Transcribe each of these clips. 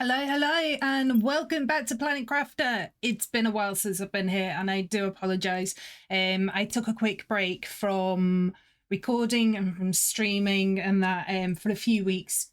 Hello, and welcome back to Planet Crafter. It's been a while since I've been here, and I do apologise. I took a quick break from recording and from streaming and that for a few weeks,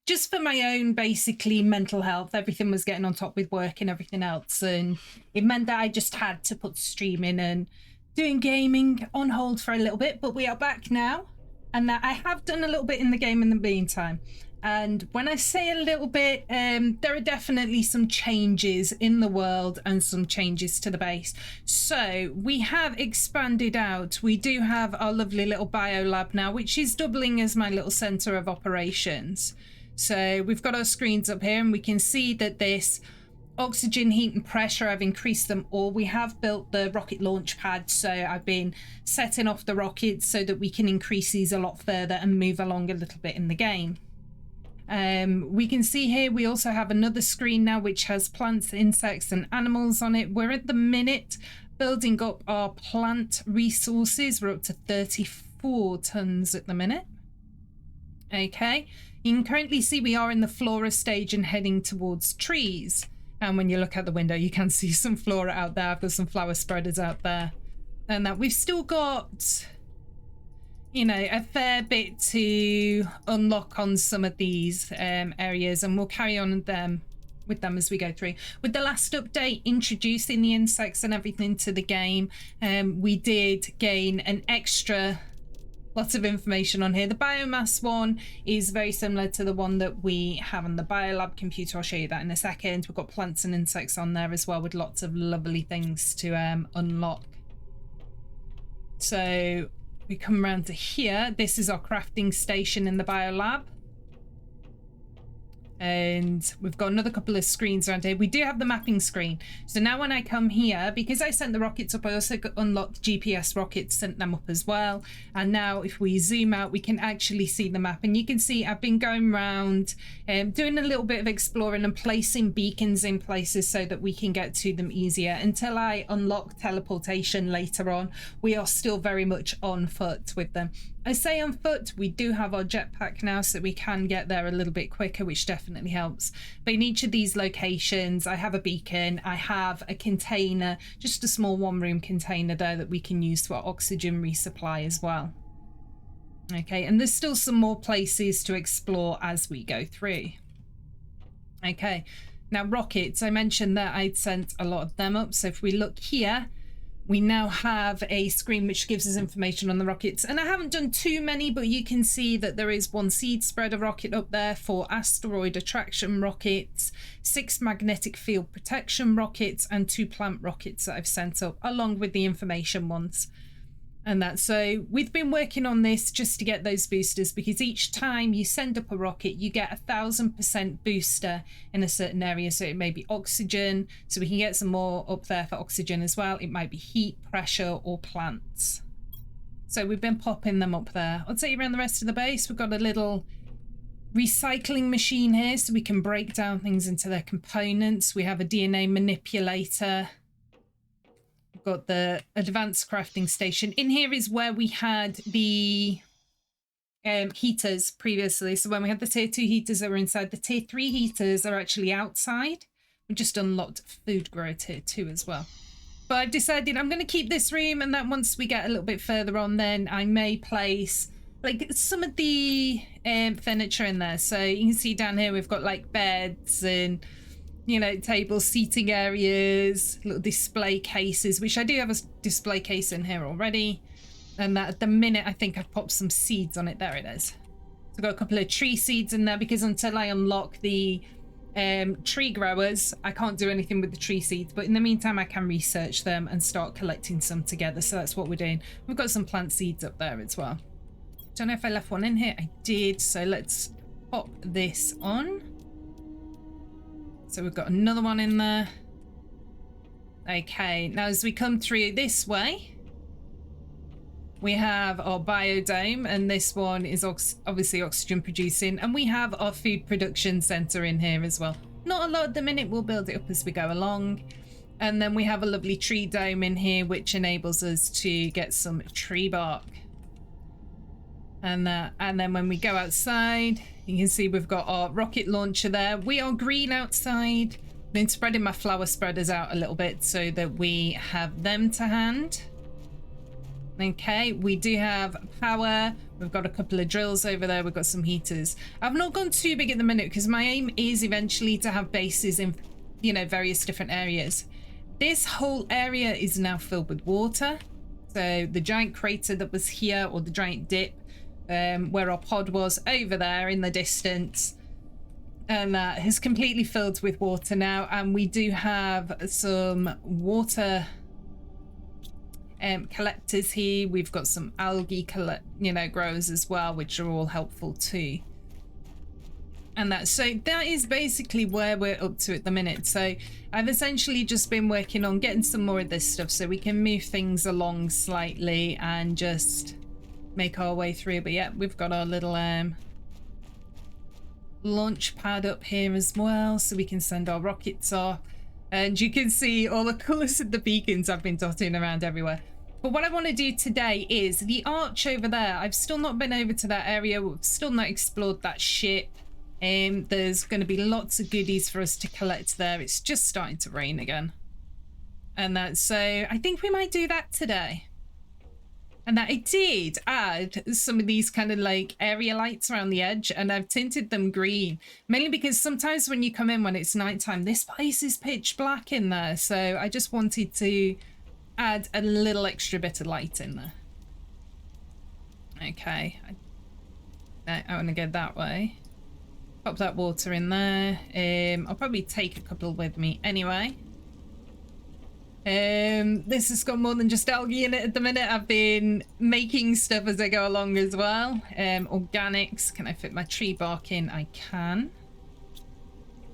just for my own basically mental health. Everything was getting on top with work and everything else, and it meant that I just had to put streaming and doing gaming on hold for a little bit. But we are back now, and that I have done a little bit in the game in the meantime. And when I say a little bit, there are definitely some changes in the world and some changes to the base. So we have expanded out. We do have our lovely little bio lab now, which is doubling as my little center of operations. So we've got our screens up here, and we can see that this oxygen, heat and pressure, I've increased them all. We have built the rocket launch pad, so I've been setting off the rockets so that we can increase these a lot further and move along a little bit in the game. We can see here we also have another screen now which has plants, insects and animals on it. We're at the minute building up our plant resources. We're up to 34 tons at the minute. Okay, you can currently see we are in the flora stage and heading towards trees. And when you look out the window, you can see some flora out there. I've got some flower spreaders out there. And that we've still got, you know, a fair bit to unlock on some of these areas, and we'll carry on with them as we go through. With the last update introducing the insects and everything to the game, we did gain an extra lot of information on here. The biomass one is very similar to the one that we have on the biolab computer. I'll show you that in a second. We've got plants and insects on there as well, with lots of lovely things to unlock. So we come around to here. This is our crafting station in the biolab. And we've got another couple of screens around here. We do have the mapping screen. So now when I come here, because I sent the rockets up, I also unlocked GPS rockets, sent them up as well. And now if we zoom out, we can actually see the map. And you can see I've been going around doing a little bit of exploring and placing beacons in places so that we can get to them easier. Until I unlock teleportation later on, we are still very much on foot with them. I say on foot, we do have our jetpack now, so we can get there a little bit quicker, which definitely helps. But in each of these locations, I have a beacon, I have a container, just a small one-room container there that we can use for our oxygen resupply as well. Okay, and there's still some more places to explore as we go through. Okay, now rockets, I mentioned that I'd sent a lot of them up. So if we look here, we now have a screen which gives us information on the rockets. And I haven't done too many, but you can see that there is one seed spreader rocket up there, 4 asteroid attraction rockets, 6 magnetic field protection rockets, and 2 plant rockets that I've sent up, along with the information ones. And that, so we've been working on this just to get those boosters, because each time you send up a rocket, you get 1,000% booster in a certain area. So it may be oxygen, so we can get some more up there for oxygen as well. It might be heat, pressure, or plants. So we've been popping them up there. I'll take you around the rest of the base. We've got a little recycling machine here, so we can break down things into their components. We have a DNA manipulator. We've got the advanced crafting station. In here is where we had the heaters previously. So when we had the tier 2 heaters that were inside, the tier 3 heaters are actually outside. We just unlocked food grower tier 2 as well. But I've decided I'm going to keep this room, and that once we get a little bit further on, then I may place like some of the furniture in there. So you can see down here we've got like beds and, you know, tables, seating areas, little display cases, which I do have a display case in here already. And that at the minute, I think I've popped some seeds on it. There it is. So I've got a couple of tree seeds in there, because until I unlock the tree growers, I can't do anything with the tree seeds. But in the meantime, I can research them and start collecting some together. So that's what we're doing. We've got some plant seeds up there as well. Don't know if I left one in here. I did. So let's pop this on. So we've got another one in there. Okay, now as we come through this way, we have our biodome, and this one is obviously oxygen producing, and we have our food production center in here as well. Not a lot at the minute, we'll build it up as we go along. And then we have a lovely tree dome in here, which enables us to get some tree bark. And then when we go outside, You can see we've got our rocket launcher there. We are green outside. I've been spreading my flower spreaders out a little bit so that we have them to hand. Okay, we do have power. We've got a couple of drills over there. We've got some heaters. I've not gone too big at the minute because my aim is eventually to have bases in, you know, various different areas. This whole area is now filled with water. So the giant crater that was here, or the giant dip, where our pod was over there in the distance, and that has completely filled with water now. And we do have some water collectors here. We've got some algae growers as well, which are all helpful too. And that is basically where we're up to at the minute. So I've essentially just been working on getting some more of this stuff so we can move things along slightly and just make our way through. But yeah, we've got our little launch pad up here as well, so we can send our rockets off. And you can see all the colours of the beacons I've been dotting around everywhere. But what I want to do today is the arch over there. I've still not been over to that area. We've still not explored that ship. There's going to be lots of goodies for us to collect there. It's just starting to rain again. And so I think we might do that today. And that I did add some of these kind of like area lights around the edge, and I've tinted them green, mainly because sometimes when you come in when it's nighttime, this place is pitch black in there. So I just wanted to add a little extra bit of light in there. Okay, I want to go that way. Pop that water in there. I'll probably take a couple with me anyway. This has got more than just algae in it at the minute. I've been making stuff as I go along as well. Organics. Can I fit my tree bark in? I can.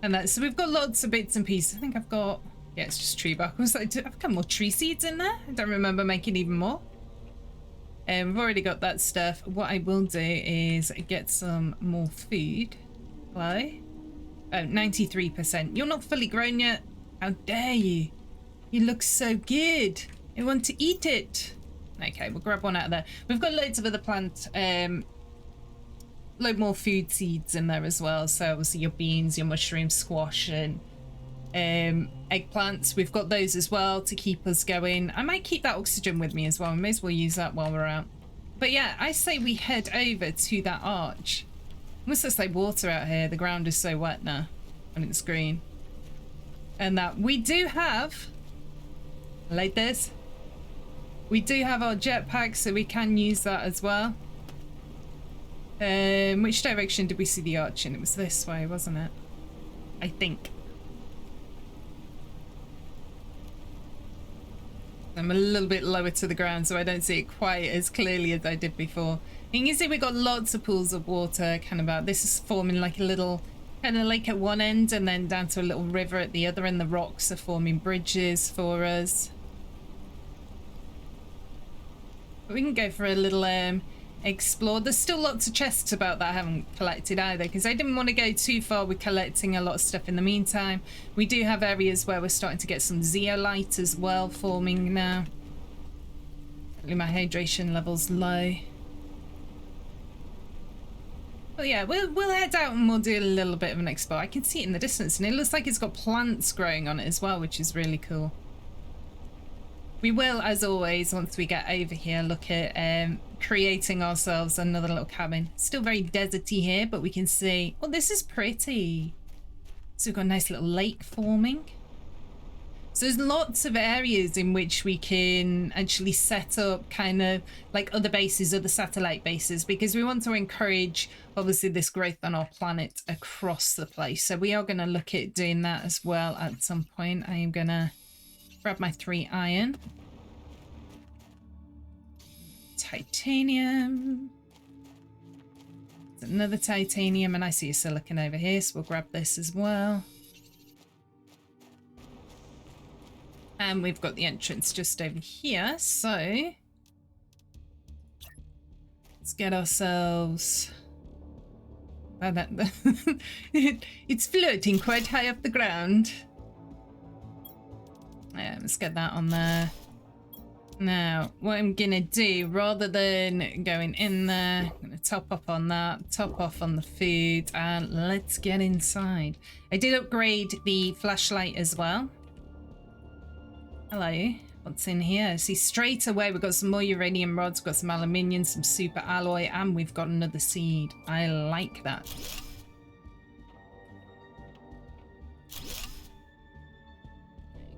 And so we've got lots of bits and pieces. I think I've got, yeah, it's just tree bark. I've got more tree seeds in there. I don't remember making even more. We've already got that stuff. What I will do is get some more food. Hello? Oh, 93%. You're not fully grown yet. How dare you? You look so good. I want to eat it. Okay, we'll grab one out of there. We've got loads of other plant, load more food seeds in there as well. So obviously your beans, your mushroom, squash, and eggplants. We've got those as well to keep us going. I might keep that oxygen with me as well. We may as well use that while we're out. But yeah, I say we head over to that arch. Almost looks like water out here. The ground is so wet now and it's green. And that we do have, like this, we do have our jetpack, so we can use that as well. Which direction did we see the arch in? It was this way, wasn't it? I think. I'm a little bit lower to the ground, so I don't see it quite as clearly as I did before. You can see we've got lots of pools of water kind of out. This is forming like a little kind of lake at one end and then down to a little river at the other, and the rocks are forming bridges for us. But we can go for a little explore. There's still lots of chests about that I haven't collected either, because I didn't want to go too far with collecting a lot of stuff in the meantime. We do have areas where we're starting to get some zeolite as well forming now. My hydration level's low. Well, yeah, we'll head out and we'll do a little bit of an explore. I can see it in the distance, and it looks like it's got plants growing on it as well, which is really cool. We will, as always, once we get over here, look at creating ourselves another little cabin. Still very deserty here, but we can see... Oh, this is pretty. So we've got a nice little lake forming. So there's lots of areas in which we can actually set up kind of like other bases, other satellite bases, because we want to encourage, obviously, this growth on our planet across the place. So we are going to look at doing that as well at some point. I am going to grab my 3 iron. Titanium. There's another titanium, and I see a silicon over here, so we'll grab this as well. And we've got the entrance just over here, so let's get ourselves... Oh, it's floating quite high up the ground. Yeah, let's get that on there. Now, what I'm gonna do, rather than going in there, I'm gonna top up on that, top off on the food, and let's get inside. I did upgrade the flashlight as well. Hello, what's in here? See, straight away we've got some more uranium rods, got some aluminium, some super alloy, and we've got another seed. I like that.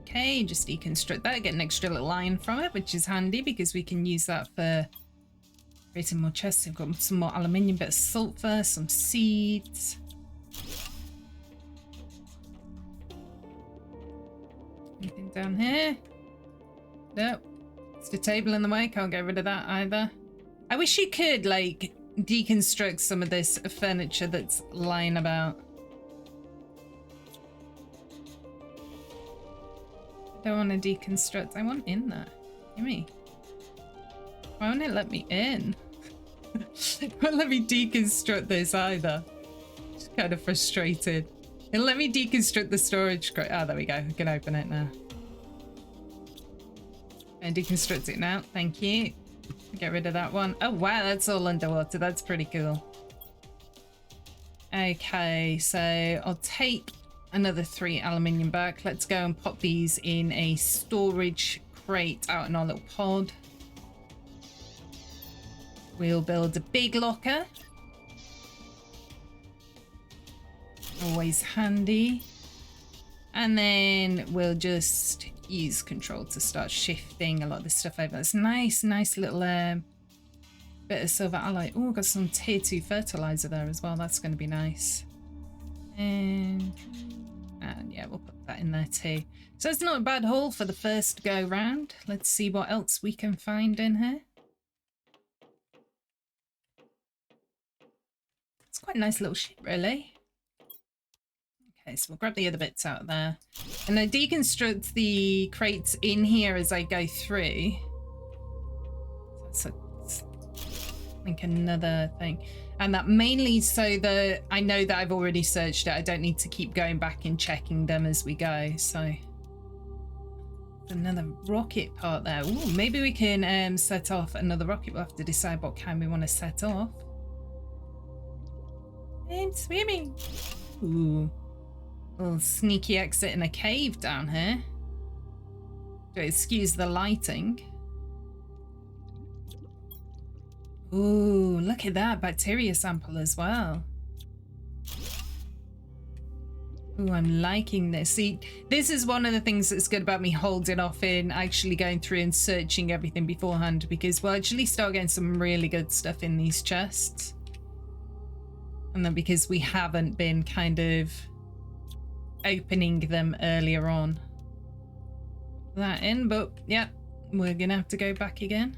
Okay, just deconstruct that, get an extra little iron from it, which is handy because we can use that for creating more chests. We've got some more aluminium, bit of sulfur, some seeds. Anything down here? Nope. It's the table in the way, can't get rid of that either. I wish you could, like, deconstruct some of this furniture that's lying about. I don't want to deconstruct. I want in there. Give me. Why won't it let me in? It won't let me deconstruct this either. Just kind of frustrated. It'll let me deconstruct the storage crate. Oh, there we go. We can open it now. And deconstruct it now. Thank you. Get rid of that one. Oh, wow. That's all underwater. That's pretty cool. Okay, so I'll take another 3 aluminium back. Let's go and pop these in a storage crate out in our little pod. We'll build a big locker. Always handy. And then we'll just use control to start shifting a lot of this stuff over. It's nice little bit of silver alloy. Oh, got some tier 2 fertilizer there as well. That's going to be nice. And yeah, we'll put that in there too. So it's not a bad haul for the first go round. Let's see what else we can find in here. It's quite a nice little ship, really. Okay, so we'll grab the other bits out there. And I deconstruct the crates in here as I go through. So it's like another thing. And that mainly so that I know that I've already searched it. I don't need to keep going back and checking them as we go. So another rocket part there. Ooh, maybe we can set off another rocket. We'll have to decide what kind we want to set off. I'm swimming. Ooh, a little sneaky exit in a cave down here. Do excuse the lighting. Ooh, look at that bacteria sample as well. Ooh, I'm liking this. See, this is one of the things that's good about me holding off in actually going through and searching everything beforehand, because we'll actually start getting some really good stuff in these chests. And then because we haven't been kind of opening them earlier on. That in, but yeah, we're gonna have to go back again.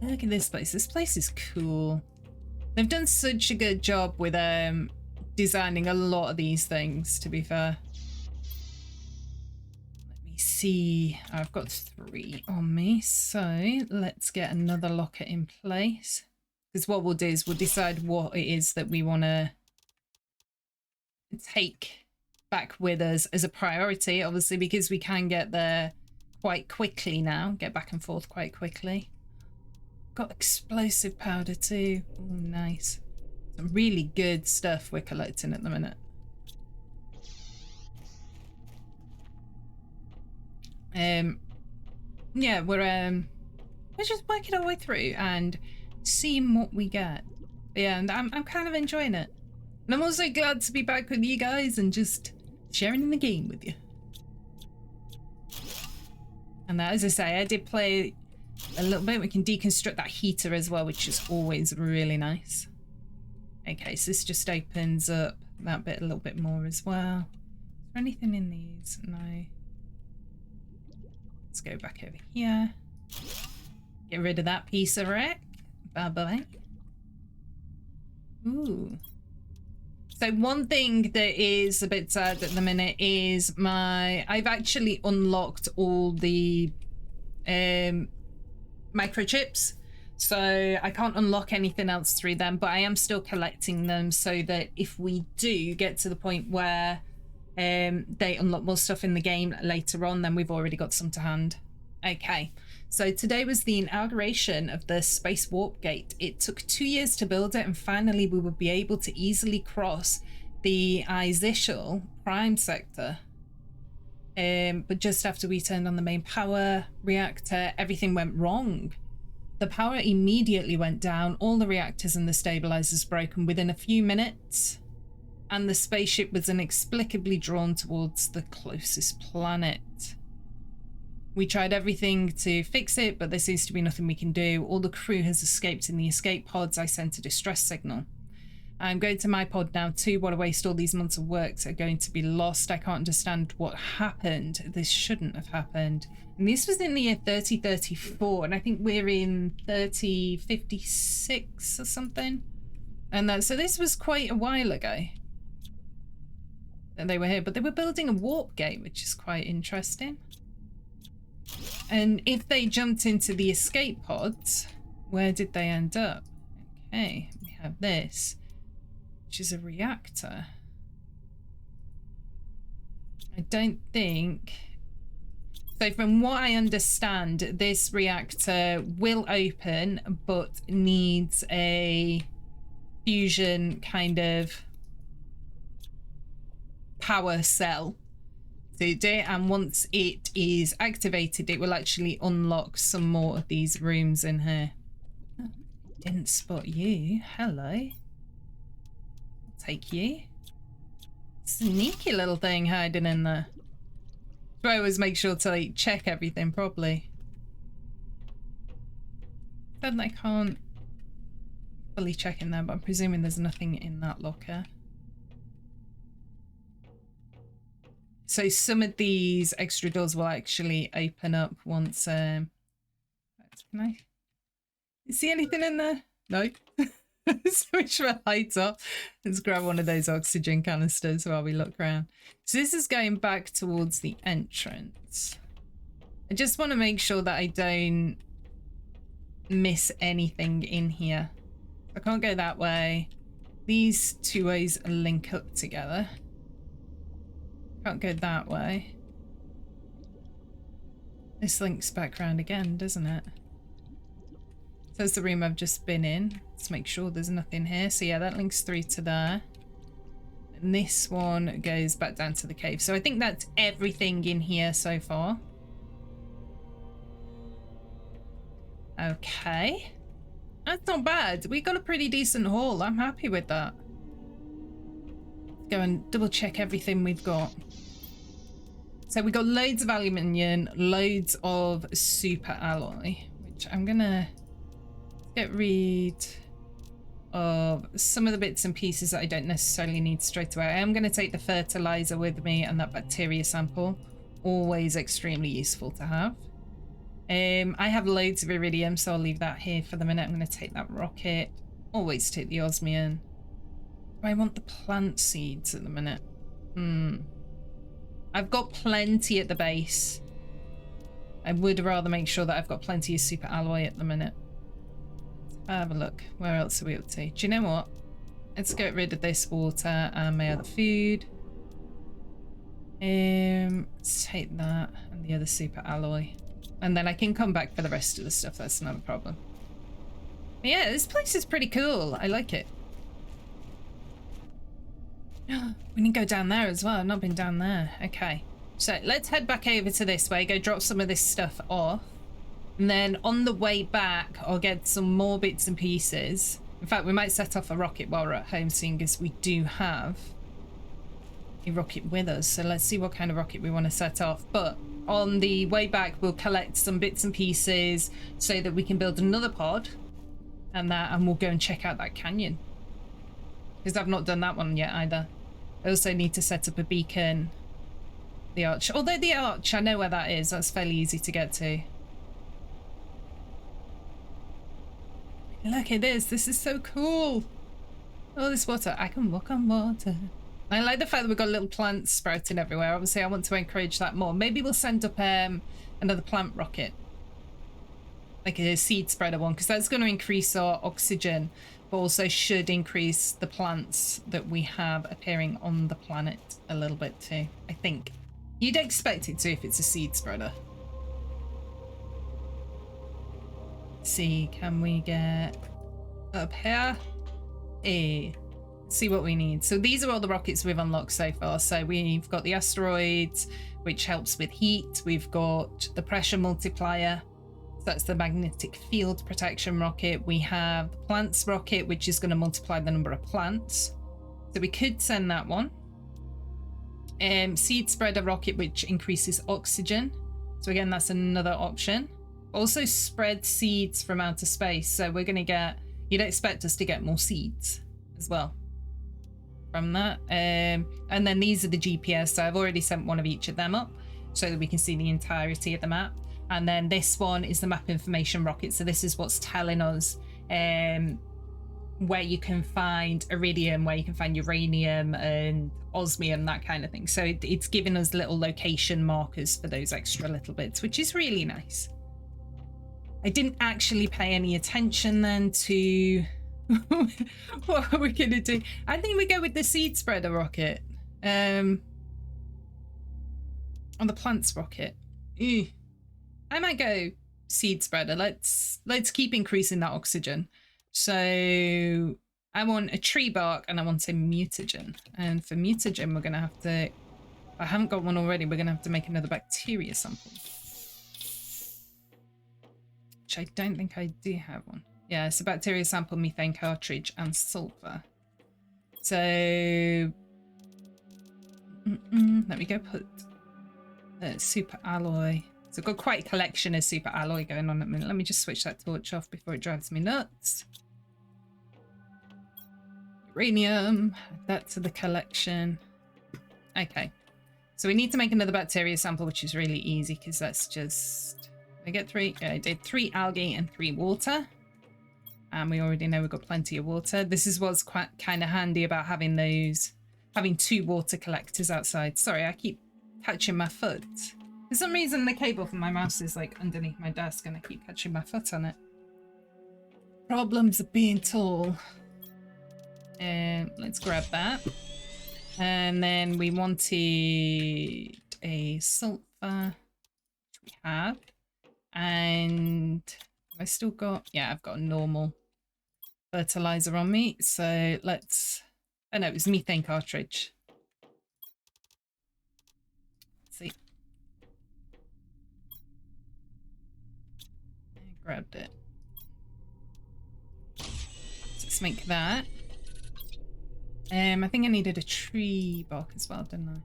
Look at this place. This place is cool. They've done such a good job with designing a lot of these things, to be fair. Let me see. I've got 3 on me, so let's get another locker in place. Because what we'll do is we'll decide what it is that we want to take back with us as a priority, obviously, because we can get there quite quickly now. Get back and forth quite quickly. Got explosive powder too. Oh, nice. Some really good stuff we're collecting at the minute. Yeah, we're just working our way through and seeing what we get. Yeah, and I'm kind of enjoying it. And I'm also glad to be back with you guys and just sharing the game with you. And that, as I say, I did play a little bit. We can deconstruct that heater as well, which is always really nice. Okay, so this just opens up that bit a little bit more as well. Is there anything in these? No. Let's go back over here. Get rid of that piece of wreck. Bye-bye. Ooh. So one thing that is a bit sad at the minute is I've actually unlocked all the microchips. So I can't unlock anything else through them, but I am still collecting them so that if we do get to the point where they unlock more stuff in the game later on, then we've already got some to hand. Okay, so today was the inauguration of the Space Warp Gate. It took 2 years to build it, and finally we would be able to easily cross the Izischel prime sector. But just after we turned on the main power reactor, everything went wrong. The power immediately went down, all the reactors and the stabilizers broken within a few minutes, and the spaceship was inexplicably drawn towards the closest planet. We tried everything to fix it, but there seems to be nothing we can do. All the crew has escaped in the escape pods. I sent a distress signal. I'm going to my pod now too. What a waste, all these months of work are going to be lost. I can't understand what happened. This shouldn't have happened. And this was in the year 3034, and I think we're in 3056 or something. And so this was quite a while ago that they were here, but they were building a warp gate, which is quite interesting. And if they jumped into the escape pods, where did they end up? Okay, we have this, which is a reactor. I don't think... So from what I understand, this reactor will open, but needs a fusion kind of power cell to do it, and once it is activated, it will actually unlock some more of these rooms in here. Oh, didn't spot you. Hello. I'll take you. Sneaky little thing hiding in there. So I always make sure to like check everything properly. Then I can't fully check in there, but I'm presuming there's nothing in that locker. So some of these extra doors will actually open up once. Can I see anything in there? No. Switch my lights off. Let's grab one of those oxygen canisters while we look around. So this is going back towards the entrance. I just want to make sure that I don't miss anything in here. I can't go that way. These two ways link up together. Can't go that way. This links back round again, doesn't it? So it's the room I've just been in. Let's make sure there's nothing here. So yeah, that links through to there. And this one goes back down to the cave. So I think that's everything in here so far. Okay. That's not bad. We got a pretty decent haul. I'm happy with that. Go and double check everything we've got. So we got loads of aluminium, loads of super alloy, which I'm gonna get rid of some of the bits and pieces that I don't necessarily need straight away. I am gonna take the fertilizer with me and that bacteria sample. Always extremely useful to have. I have loads of iridium, so I'll leave that here for the minute. I'm gonna take that rocket. Always take the osmium. Do I want the plant seeds at the minute? I've got plenty at the base. I would rather make sure that I've got plenty of super alloy at the minute. Have a look. Where else are we up to? Do you know what? Let's get rid of this water and my other food. Let's take that and the other super alloy. And then I can come back for the rest of the stuff. That's not a problem. But yeah, this place is pretty cool. I like it. We need to go down there as well. I've not been down there. Okay. So let's head back over to this way. Go drop some of this stuff off. And then on the way back, I'll get some more bits and pieces. In fact, we might set off a rocket while we're at home, seeing as we do have a rocket with us. So let's see what kind of rocket we want to set off. But on the way back, we'll collect some bits and pieces so that we can build another pod. And we'll go and check out that canyon. Because I've not done that one yet either. I also need to set up a beacon. The arch. Although the arch, I know where that is. That's fairly easy to get to. Look at this. This is so cool. Oh, this water. I can walk on water. I like the fact that we've got little plants sprouting everywhere. Obviously, I want to encourage that more. Maybe we'll send up another plant rocket. like a seed spreader one, because that's going to increase our oxygen, but also should increase the plants that we have appearing on the planet a little bit too, I think. You'd expect it to if it's a seed spreader. Let's see, can we get up here? See what we need. So these are all the rockets we've unlocked so far. So we've got the asteroids, which helps with heat. We've got the pressure multiplier. So that's the magnetic field protection rocket. We have the plants rocket, which is going to multiply the number of plants. So we could send that one. Seed spreader rocket, which increases oxygen. So again, that's another option. Also spread seeds from outer space. So we're going to get, you'd expect us to get more seeds as well from that. And then these are the GPS. So I've already sent one of each of them up so that we can see the entirety of the map. And then this one is the map information rocket. So this is what's telling us where you can find iridium, where you can find uranium and osmium, that kind of thing. So it's giving us little location markers for those extra little bits, which is really nice. I didn't actually pay any attention then to what are we gonna do. I think we go with the seed spreader rocket, on the plants rocket. Ew. I might go seed spreader. Let's keep increasing that oxygen. So I want a tree bark and I want a mutagen. And for mutagen, we're gonna have to, I haven't got one already, we're gonna have to make another bacteria sample. Which I don't think I do have one. Yeah, it's a bacteria sample, methane cartridge, and sulfur. So let me go put super alloy. So I've got quite a collection of super alloy going on at the minute. Let me just switch that torch off before it drives me nuts. Uranium, add that to the collection. Okay, so we need to make another bacteria sample, which is really easy because that's just, I get 3, yeah, I did 3 algae and 3 water. And we already know we've got plenty of water. This is what's quite kind of handy about having those, having 2 water collectors outside. Sorry, I keep catching my foot. For some reason, the cable for my mouse is like underneath my desk and I keep catching my foot on it. Problems of being tall. Let's grab that. And then we wanted a sulfur, which we have. And I still got, yeah, I've got a normal fertilizer on me. So let's, oh no, it was methane cartridge. Let's see. I grabbed it. So let's make that. I think I needed a tree bark as well, didn't I?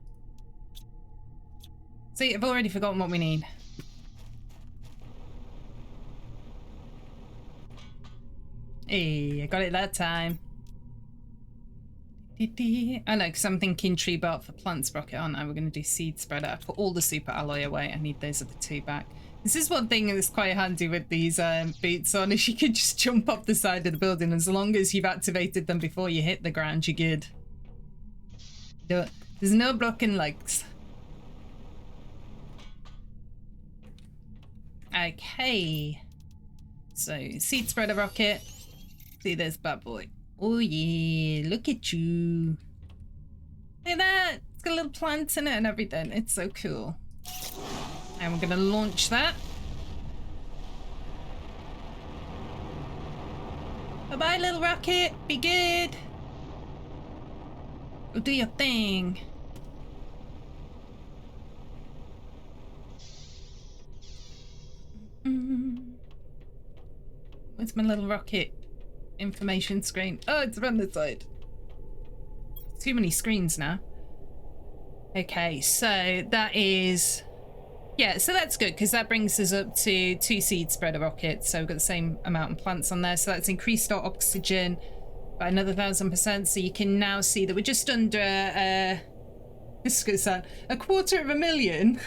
See, I've already forgotten what we need. Hey, I got it that time. I know, because I'm thinking tree bark for plants rocket, aren't I? We're going to do seed spreader. I put all the super alloy away. I need those other 2 back. This is one thing that's quite handy with these boots on, is you can just jump up the side of the building. As long as you've activated them before you hit the ground, you're good. There's no broken legs. Okay. So, seed spreader rocket. See this bad boy. Oh yeah, look at you. Look at that. It's got little plants in it and everything. It's so cool. And we're gonna launch that. Bye-bye, little rocket. Be good. Go do your thing. Where's my little rocket information screen? Oh, it's around the side. Too many screens now. Okay, so that is, yeah, so that's good because that brings us up to 2 seed spreader rockets. So we've got the same amount of plants on there. So that's increased our oxygen by another 1000%. So you can now see that we're just under, this is going to sound, 250,000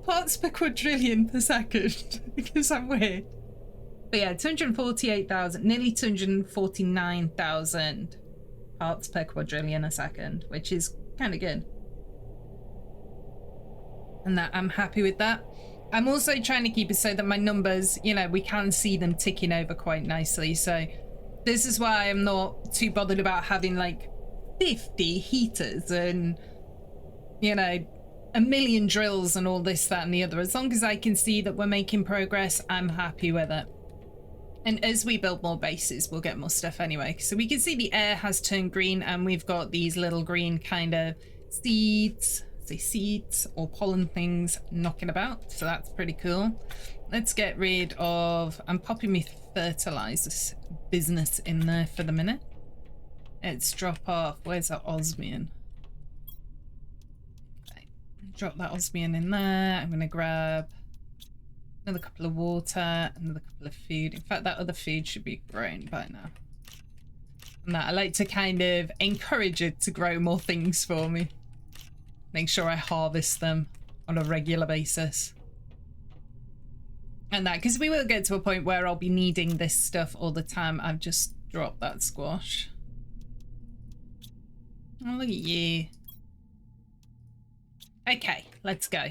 parts per quadrillion per second. Because I'm weird. But yeah, 248,000, nearly 249,000 parts per quadrillion a second, which is kind of good. And that I'm happy with that. I'm also trying to keep it so that my numbers, you know, we can see them ticking over quite nicely. So this is why I'm not too bothered about having like 50 heaters and, you know, a million drills and all this, that, and the other. As long as I can see that we're making progress, I'm happy with it. And as we build more bases, we'll get more stuff anyway. So we can see the air has turned green, and we've got these little green kind of seeds, say seeds or pollen things knocking about. So that's pretty cool. Let's get rid of, I'm popping my fertilizers business in there for the minute. Let's drop off, where's that osmium? Okay, drop that osmium in there. I'm gonna grab another couple of water, another couple of food. In fact, that other food should be grown by now. And that I like to kind of encourage it to grow more things for me. Make sure I harvest them on a regular basis. And that, because we will get to a point where I'll be needing this stuff all the time. I've just dropped that squash. Oh, look at you. Okay, let's go.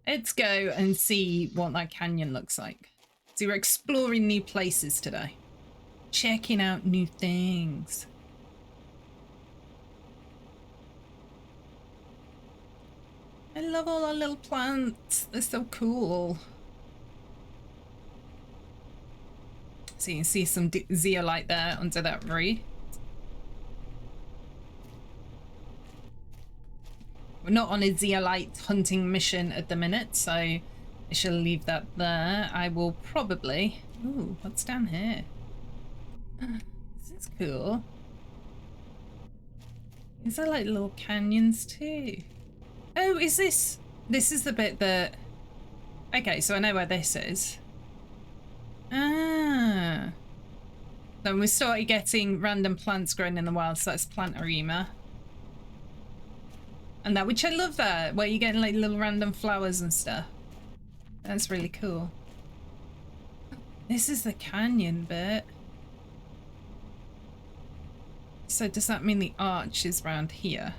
Let's go and see what that canyon looks like. So we're exploring new places today. Checking out new things. I love all our little plants. They're so cool. So you can see some zeolite there under that roof. We're not on a zeolite hunting mission at the minute, so I shall leave that there. I will probably... Ooh, what's down here? This is cool. These are like little canyons too. Oh, is this... This is the bit that... Okay, so I know where this is. Ah. Then we started getting random plants growing in the wild, so that's Plantarema. And that, which I love that, where you're getting like little random flowers and stuff. That's really cool. This is the canyon bit. So does that mean the arch is around here?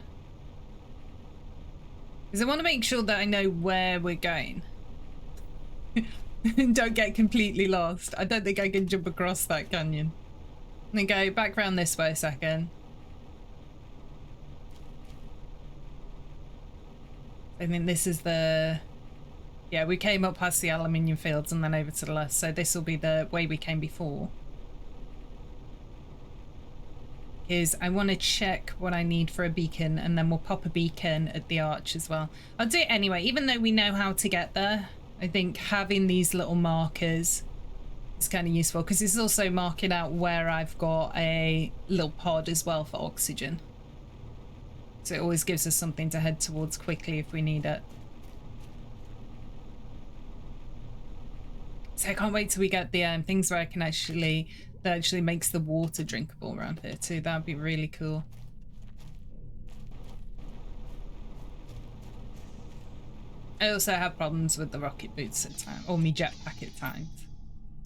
Because I want to make sure that I know where we're going. Don't get completely lost. I don't think I can jump across that canyon. I'm gonna go back around this way a second. I think this is the... Yeah, we came up past the aluminium fields and then over to the left, so this will be the way we came before. Is I want to check what I need for a beacon, and then we'll pop a beacon at the arch as well. I'll do it anyway, even though we know how to get there. I think having these little markers is kind of useful, because it's also marking out where I've got a little pod as well for oxygen. So it always gives us something to head towards quickly if we need it. So I can't wait till we get the things where I can actually... That actually makes the water drinkable around here too. That would be really cool. I also have problems with the rocket boots at times, or me jetpack at times.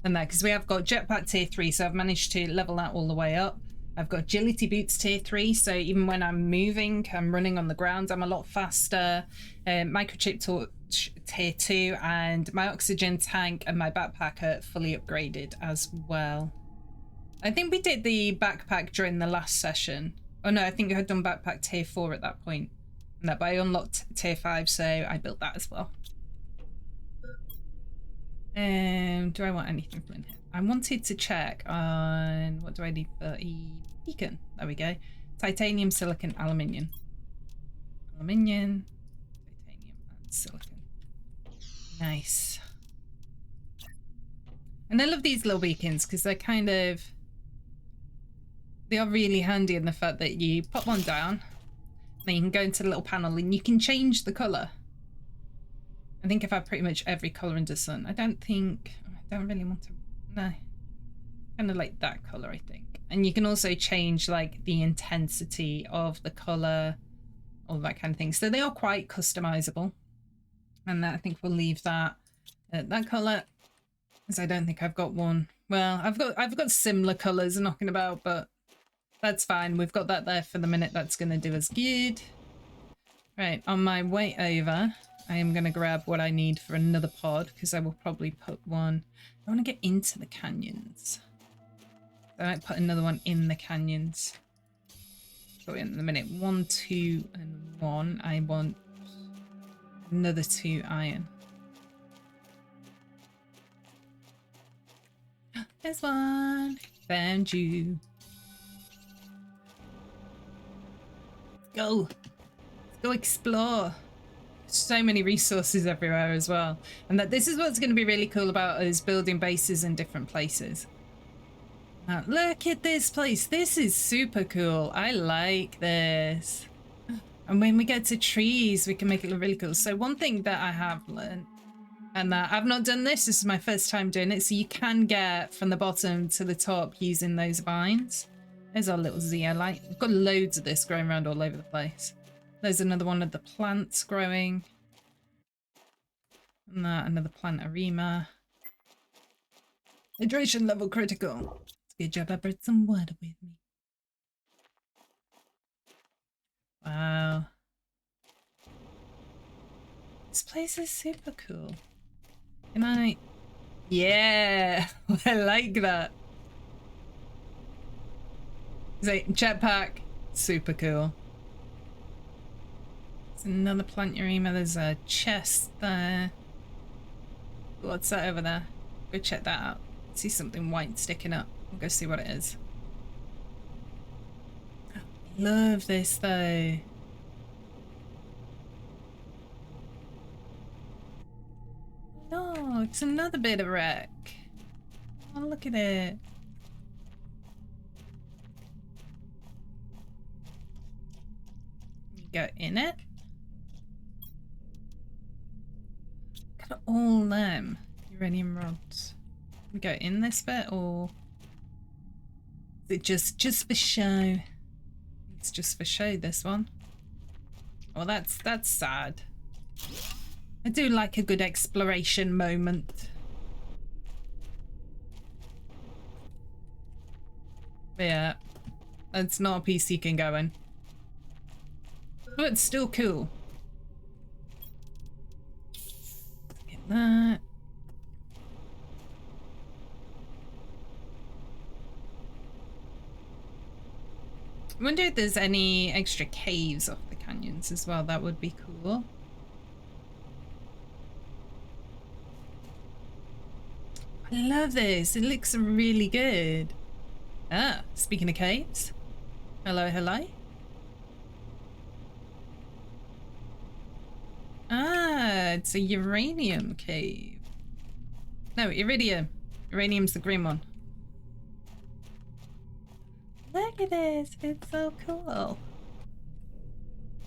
And that, because we have got jetpack tier 3, so I've managed to level that all the way up. I've got agility boots tier 3, so even when I'm moving, I'm running on the ground, I'm a lot faster. Microchip torch tier 2, and my oxygen tank and my backpack are fully upgraded as well. I think we did the backpack during the last session. Oh no, I think I had done backpack tier 4 at that point. No, but I unlocked tier 5, so I built that as well. Do I want anything from in here? I wanted to check on... What do I need for a beacon? There we go. Titanium, silicon, aluminium. Aluminium, titanium, and silicon. Nice. And I love these little beacons because they're kind of... They are really handy in the fact that you pop one down, then you can go into the little panel and you can change the colour. I think I've had pretty much every colour under sun. I don't really want to... No. Kind of like that colour, I think. And you can also change like the intensity of the colour, all that kind of thing. So they are quite customizable. And I think we'll leave that at that colour, because I don't think I've got one. Well, I've got similar colours knocking about, but that's fine. We've got that there for the minute. That's going to do us good. Right, on my way over, I am going to grab what I need for another pod, because I will probably put one... I want to get into the canyons. I might put another one in the canyons. Go in a minute. 1, 2, and 1. I want another 2 iron. There's one. Found you. Let's go. Let's go explore. So many resources everywhere as well. And that this is what's going to be really cool about us building bases in different places. Look at this place. This is super cool. I like this. And when we get to trees, we can make it look really cool. So one thing that I have learned, and I've not done this is my first time doing it, so you can get from the bottom to the top using those vines. There's our little zeolite. We've got loads of this growing around all over the place. There's another one of the plants growing. And another plant arema. Hydration level critical. Good job, I brought some water with me. Wow. This place is super cool. Can I... Yeah! I like that. It's like jetpack. Super cool. There's another plant urema. There's a chest there. What's that over there? Go check that out. See something white sticking up. We'll go see what it is. Love this though. No, it's another bit of wreck. Oh, look at it. You go in it. Look at all them uranium rods. We go in this bit, or is it just for show? It's just for show, this one. Well, that's sad. I do like a good exploration moment. But yeah, it's not a piece you can go in. But it's still cool. Get that. I wonder if there's any extra caves off the canyons as well. That would be cool. I love this. It looks really good. Ah, speaking of caves. Hello, hello. Ah, it's a uranium cave. No, iridium. Uranium's the green one. Look at this, it's so cool. Oh,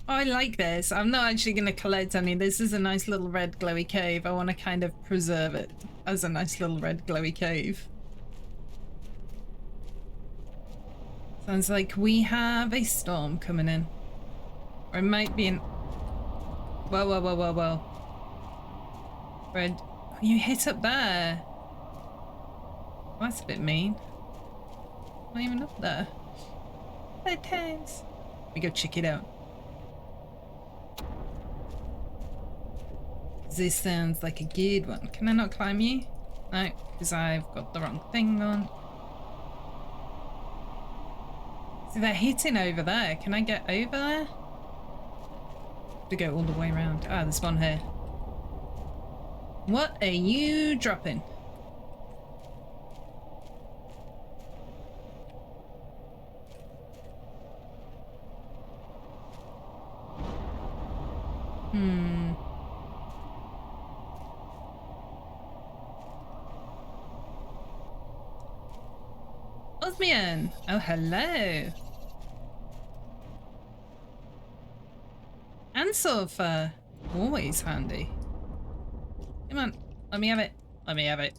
I like this. I'm not actually going to collect any. This is a nice little red glowy cave. I want to kind of preserve it as a nice little red glowy cave. Sounds like we have a storm coming in. Or it might be an... Whoa, whoa, whoa, whoa, whoa. Red... Oh, you hit up there. Well, that's a bit mean. Not even up there. There it is. We go check it out. This sounds like a good one. Can I not climb you? No, because I've got the wrong thing on. See, they're hitting over there. Can I get over there? To go all the way around. Ah, there's one here. What are you dropping? Osmian! Oh, hello! And sulfur! Always handy. Come on, let me have it. Let me have it.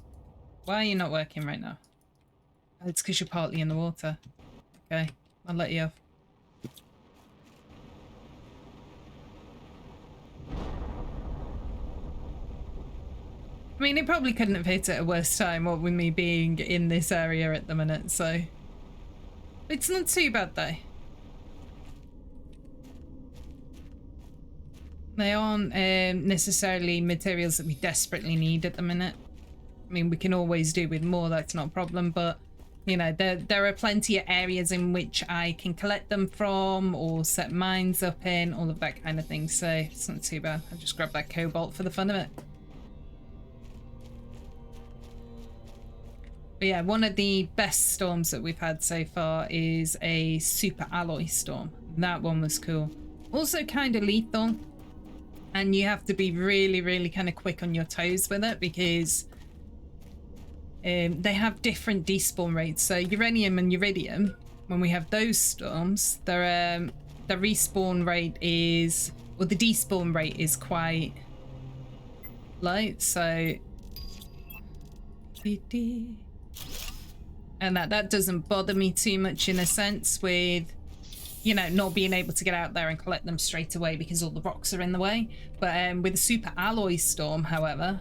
Why are you not working right now? Oh, it's because you're partly in the water. Okay, I'll let you off. I mean, it probably couldn't have hit at a worse time, what with me being in this area at the minute, so... It's not too bad, though. They aren't necessarily materials that we desperately need at the minute. I mean, we can always do with more, that's not a problem, but you know, there are plenty of areas in which I can collect them from or set mines up in, all of that kind of thing, so it's not too bad. I'll just grab that cobalt for the fun of it. But yeah, one of the best storms that we've had so far is a super alloy storm. That one was cool. Also kind of lethal. And you have to be really, really kind of quick on your toes with it because they have different despawn rates. So uranium and iridium, when we have those storms, the respawn rate is, or the despawn rate is quite light. So, and that doesn't bother me too much in a sense with, you know, not being able to get out there and collect them straight away because all the rocks are in the way. But with a super alloy storm, however,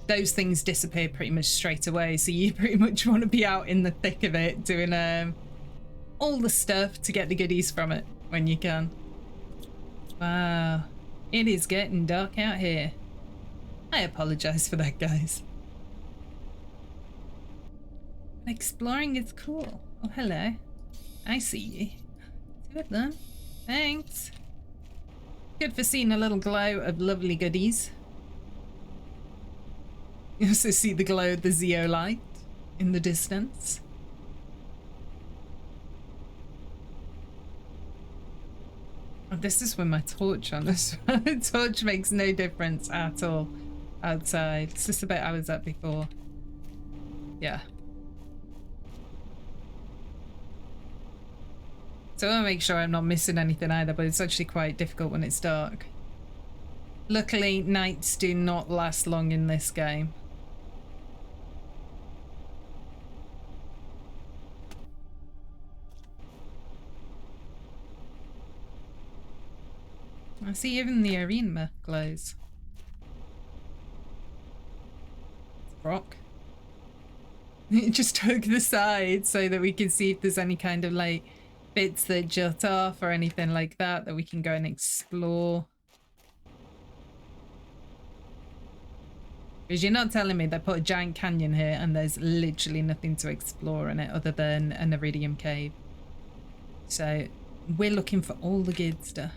those things disappear pretty much straight away. So you pretty much want to be out in the thick of it doing all the stuff to get the goodies from it when you can. Wow, it is getting dark out here. I apologize for that, guys. Exploring is cool. Oh, hello. I see you. Two of them. Thanks. Good for seeing a little glow of lovely goodies. You also see the glow of the zeolite in the distance. Oh, this is with my torch on this one. The torch makes no difference at all outside. It's just the bit I was at before. Yeah. So I want to make sure I'm not missing anything either, but it's actually quite difficult when it's dark. Luckily, nights do not last long in this game. I see even the arena glows. Rock. It just took the side so that we can see if there's any kind of like bits that jut off or anything like that that we can go and explore. Because you're not telling me they put a giant canyon here and there's literally nothing to explore in it other than an Iridium Cave. So we're looking for all the good stuff.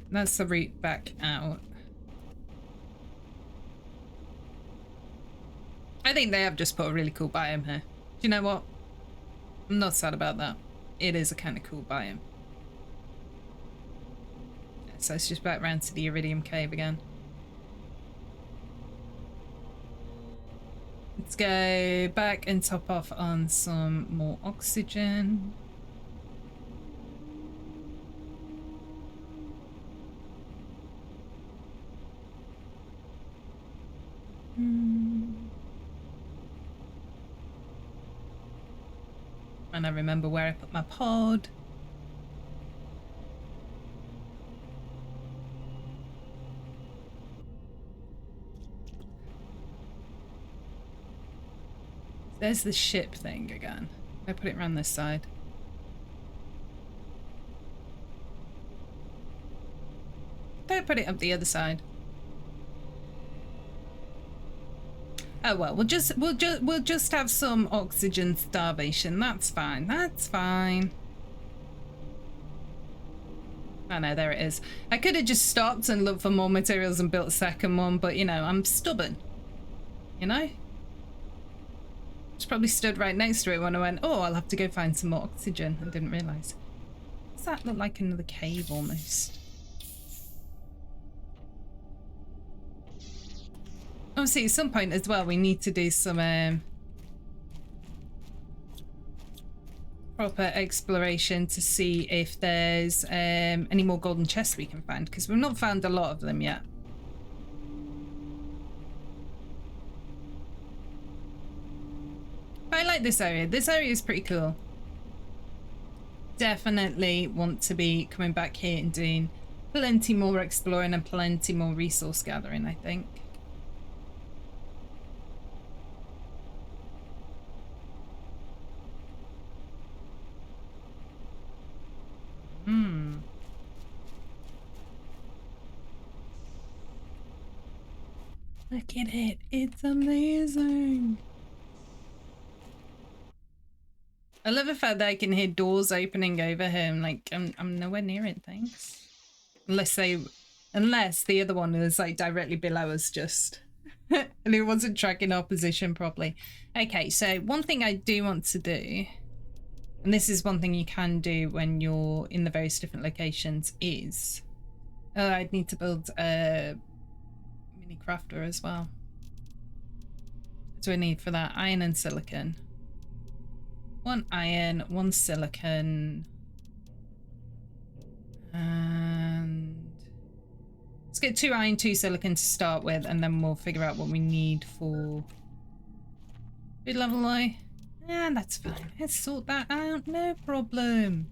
That's the route back out. I think they have just put a really cool biome here. Do you know what? I'm not sad about that. It is a kind of cool biome. So let's just back around to the Iridium Cave again. Let's go back and top off on some more oxygen. And I remember where I put my pod. There's the ship thing again. I put it around this side. Don't put it up the other side. Oh well, we'll just have some oxygen starvation. That's fine. That's fine. Oh no, there it is. I could have just stopped and looked for more materials and built a second one, but you know, I'm stubborn. You know? Just probably stood right next to it when I went, oh, I'll have to go find some more oxygen. I didn't realise. Does that look like another cave almost? Obviously, at some point as well, we need to do some proper exploration to see if there's any more golden chests we can find, because we've not found a lot of them yet. But I like this area. This area is pretty cool. Definitely want to be coming back here and doing plenty more exploring and plenty more resource gathering, I think. Look at it. It's amazing. I love the fact that I can hear doors opening over him. Like, I'm nowhere near it, thanks. Unless the other one is like directly below us just. And it wasn't tracking our position properly. Okay, so one thing I do want to do, and this is one thing you can do when you're in the various different locations, is I'd need to build a mini crafter as well. What do I need for that? Iron and silicon. 1 iron, 1 silicon, and let's get 2 iron, 2 silicon to start with, and then we'll figure out what we need for food level low. And that's fine. Let's sort that out. No problem.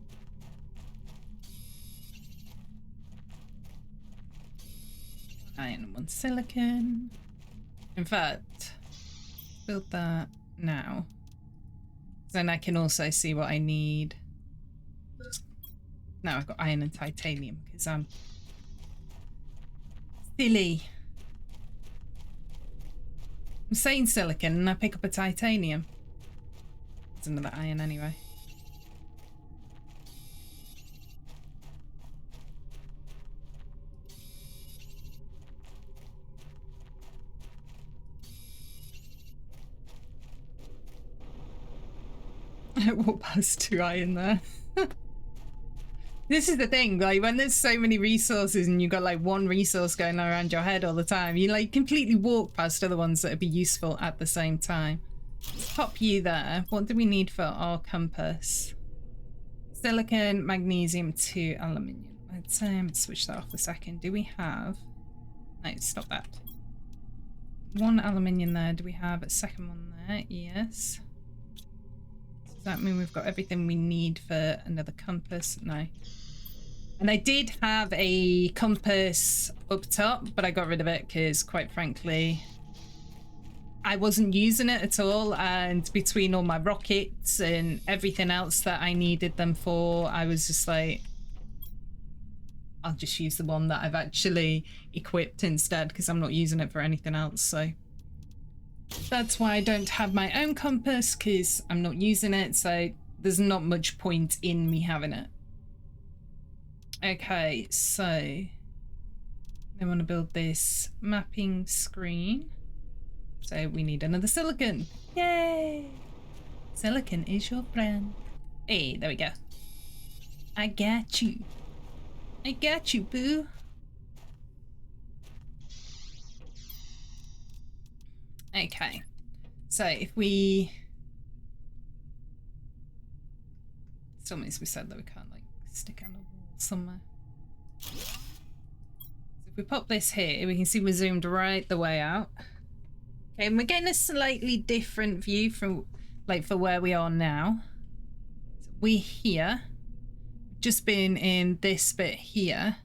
Iron and 1 silicon. In fact, build that now. Then I can also see what I need. Now I've got iron and titanium because I'm silly. I'm saying silicon and I pick up a titanium. It's another iron anyway. I walked past 2 iron there. This is the thing, like when there's so many resources and you've got like one resource going around your head all the time, you like completely walk past other ones that would be useful at the same time. Let's pop you there. What do we need for our compass? Silicon, magnesium, 2 aluminium. Let's switch that off a second. Do we have... No, stop that. 1 aluminium there. Do we have a second one there? Yes. Does that mean we've got everything we need for another compass? No. And I did have a compass up top, but I got rid of it because, quite frankly, I wasn't using it at all. And between all my rockets and everything else that I needed them for, I was just like, I'll just use the one that I've actually equipped instead because I'm not using it for anything else. So that's why I don't have my own compass, because I'm not using it, so there's not much point in me having it. Okay, so I want to build this mapping screen. So we need another silicon. Yay! Silicon is your friend. Hey, there we go. I got you. I got you, boo. Okay, so if we... Still means we said that we can't like stick on a wall somewhere. So if we pop this here, we can see we're zoomed right the way out. Okay, and we're getting a slightly different view from like for where we are now. So we're here. Just been in this bit here.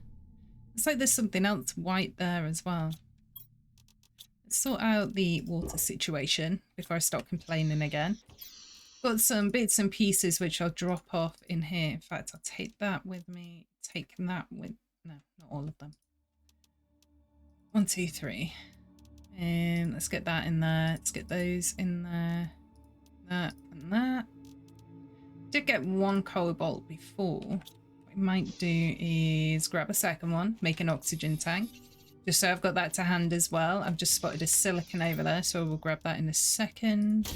It's like there's something else white there as well. Sort out the water situation before I start complaining again. Got some bits and pieces which I'll drop off in here. In fact, I'll take that with me. Take that with... No, not all of them. 1, 2, 3. And let's get that in there. Let's get those in there. That and that. Did get 1 cobalt before. What I might do is grab a second one. Make an oxygen tank. Just so I've got that to hand as well. I've just spotted a silicon over there, so we'll grab that in a second.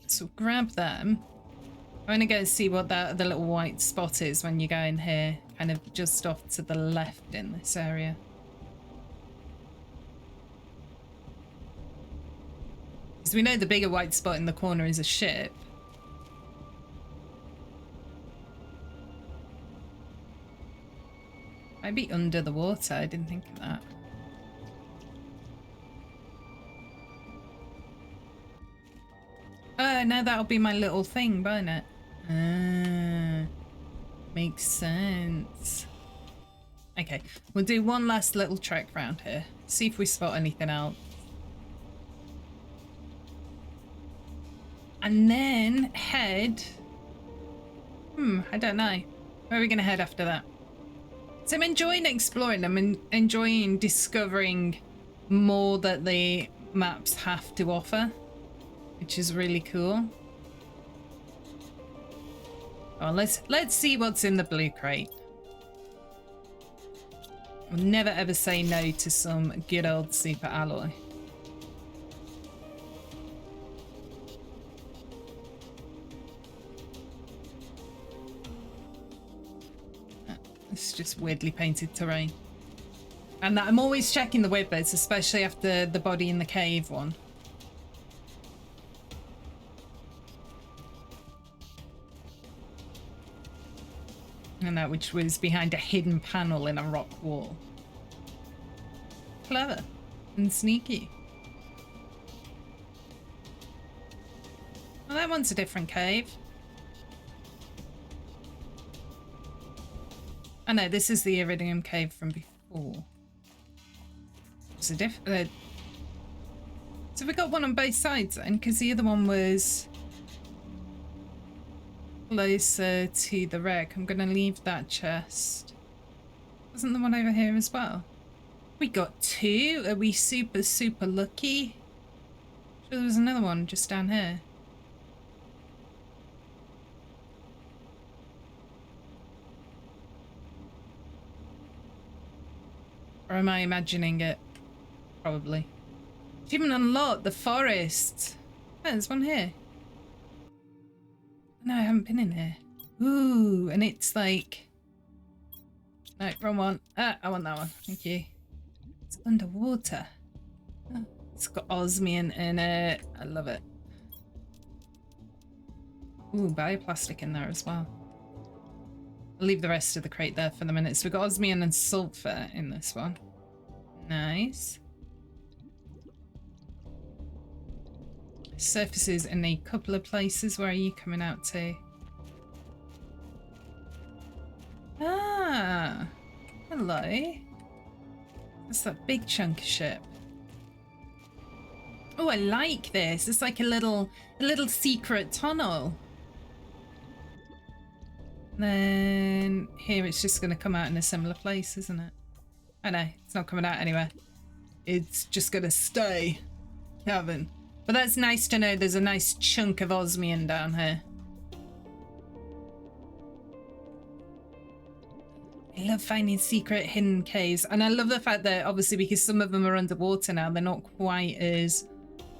So grab them. I'm going to go and see what the little white spot is when you go in here, kind of just off to the left in this area. Because we know the bigger white spot in the corner is a ship. Might be under the water, I didn't think of that. Oh, now that'll be my little thing, won't it? Ah, makes sense. Okay, we'll do one last little trek round here. See if we spot anything else. And then head... I don't know. Where are we going to head after that? So I'm enjoying exploring them and enjoying discovering more that the maps have to offer, which is really cool. Oh, let's see what's in the blue crate. We'll never ever say no to some good old super alloy. It's just weirdly painted terrain. And that I'm always checking the weird bits, especially after the body in the cave one. And that which was behind a hidden panel in a rock wall. Clever and sneaky. Well, that one's a different cave. Oh no, this is the Uranium Cave from before. It's a so we got one on both sides then, because the other one was closer to the wreck. I'm gonna leave that chest. Wasn't the one over here as well? We got two. Are we super lucky? Sure, there was another one just down here. Or am I imagining it? Probably. Achievement unlocked, the forest. Oh, there's one here. No, I haven't been in here. Ooh, and it's like... No, wrong one. Ah, I want that one. Thank you. It's underwater. Oh, it's got osmium in it. I love it. Ooh, bioplastic in there as well. I'll leave the rest of the crate there for the minute. So we've got osmium and sulfur in this one. Nice. Surfaces in a couple of places. Where are you coming out to? Ah, hello. That's that big chunk of ship. Oh, I like this. It's like a little secret tunnel. Then here it's just going to come out in a similar place, isn't it? I know, it's not coming out anywhere. It's just going to stay cavern. But that's nice to know there's a nice chunk of osmium down here. I love finding secret hidden caves. And I love the fact that obviously because some of them are underwater now, they're not quite as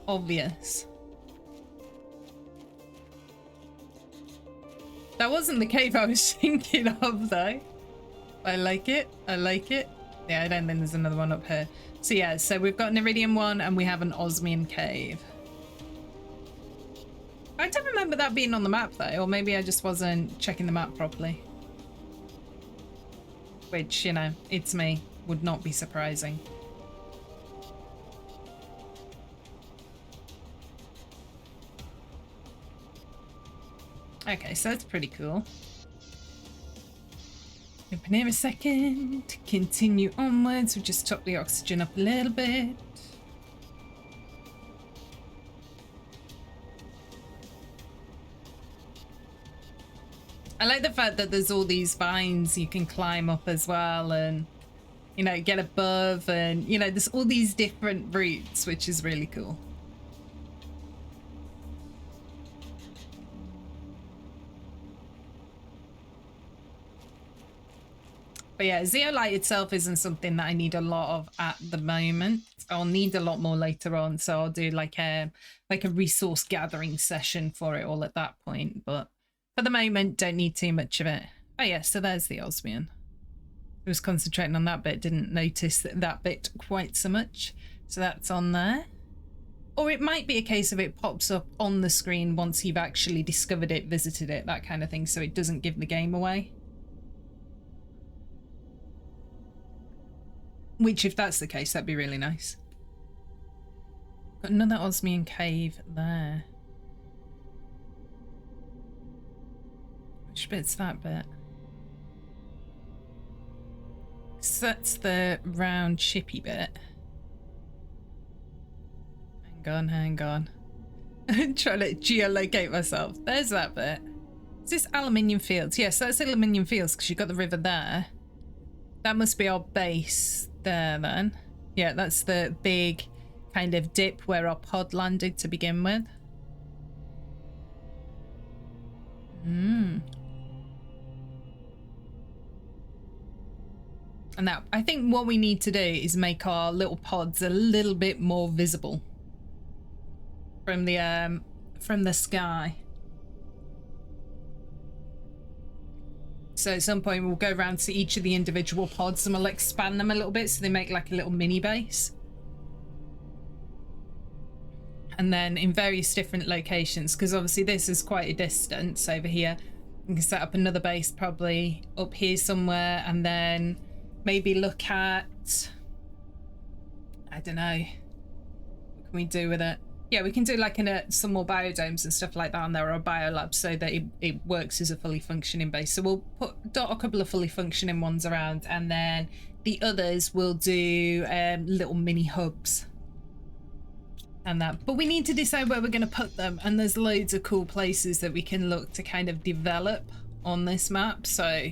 obvious. That wasn't the cave I was thinking of though. I like it. I like it. Yeah, I don't think there's another one up here. So yeah, so we've got an iridium one and we have an osmium cave. I don't remember that being on the map though, or maybe I just wasn't checking the map properly. Which, you know, it's me. Would not be surprising. Okay, so that's pretty cool. Open here a second. Continue onwards. We'll just top the oxygen up a little bit. I like the fact that there's all these vines you can climb up as well and, you know, get above and, you know, there's all these different routes, which is really cool. But yeah, zeolite itself isn't something that I need a lot of at the moment. I'll need a lot more later on, so I'll do like a resource gathering session for it all at that point. But for the moment, don't need too much of it. Oh yeah, so there's the osmium. I was concentrating on that bit, didn't notice that bit quite so much. So that's on there. Or it might be a case of it pops up on the screen once you've actually discovered it, visited it, that kind of thing, so it doesn't give the game away. Which, if that's the case, that'd be really nice. Got another osmium cave there. Which bit's that bit? So that's the round chippy bit. Hang on. I'm trying to geolocate myself. There's that bit. Is this aluminium fields? Yes, that's aluminium fields because you've got the river there. That must be our base there then. Yeah, that's the big kind of dip where our pod landed to begin with. And now I think what we need to do is make our little pods a little bit more visible from the sky. So at some point we'll go around to each of the individual pods and we'll expand them a little bit so they make like a little mini base. And then in various different locations, because obviously this is quite a distance over here. We can set up another base probably up here somewhere and then maybe look at, I don't know, what can we do with it? Yeah, we can do like some more biodomes and stuff like that on there, or biolabs, so that it works as a fully functioning base. So we'll dot a couple of fully functioning ones around, and then the others will do little mini hubs and that. But we need to decide where we're going to put them, and there's loads of cool places that we can look to kind of develop on this map. So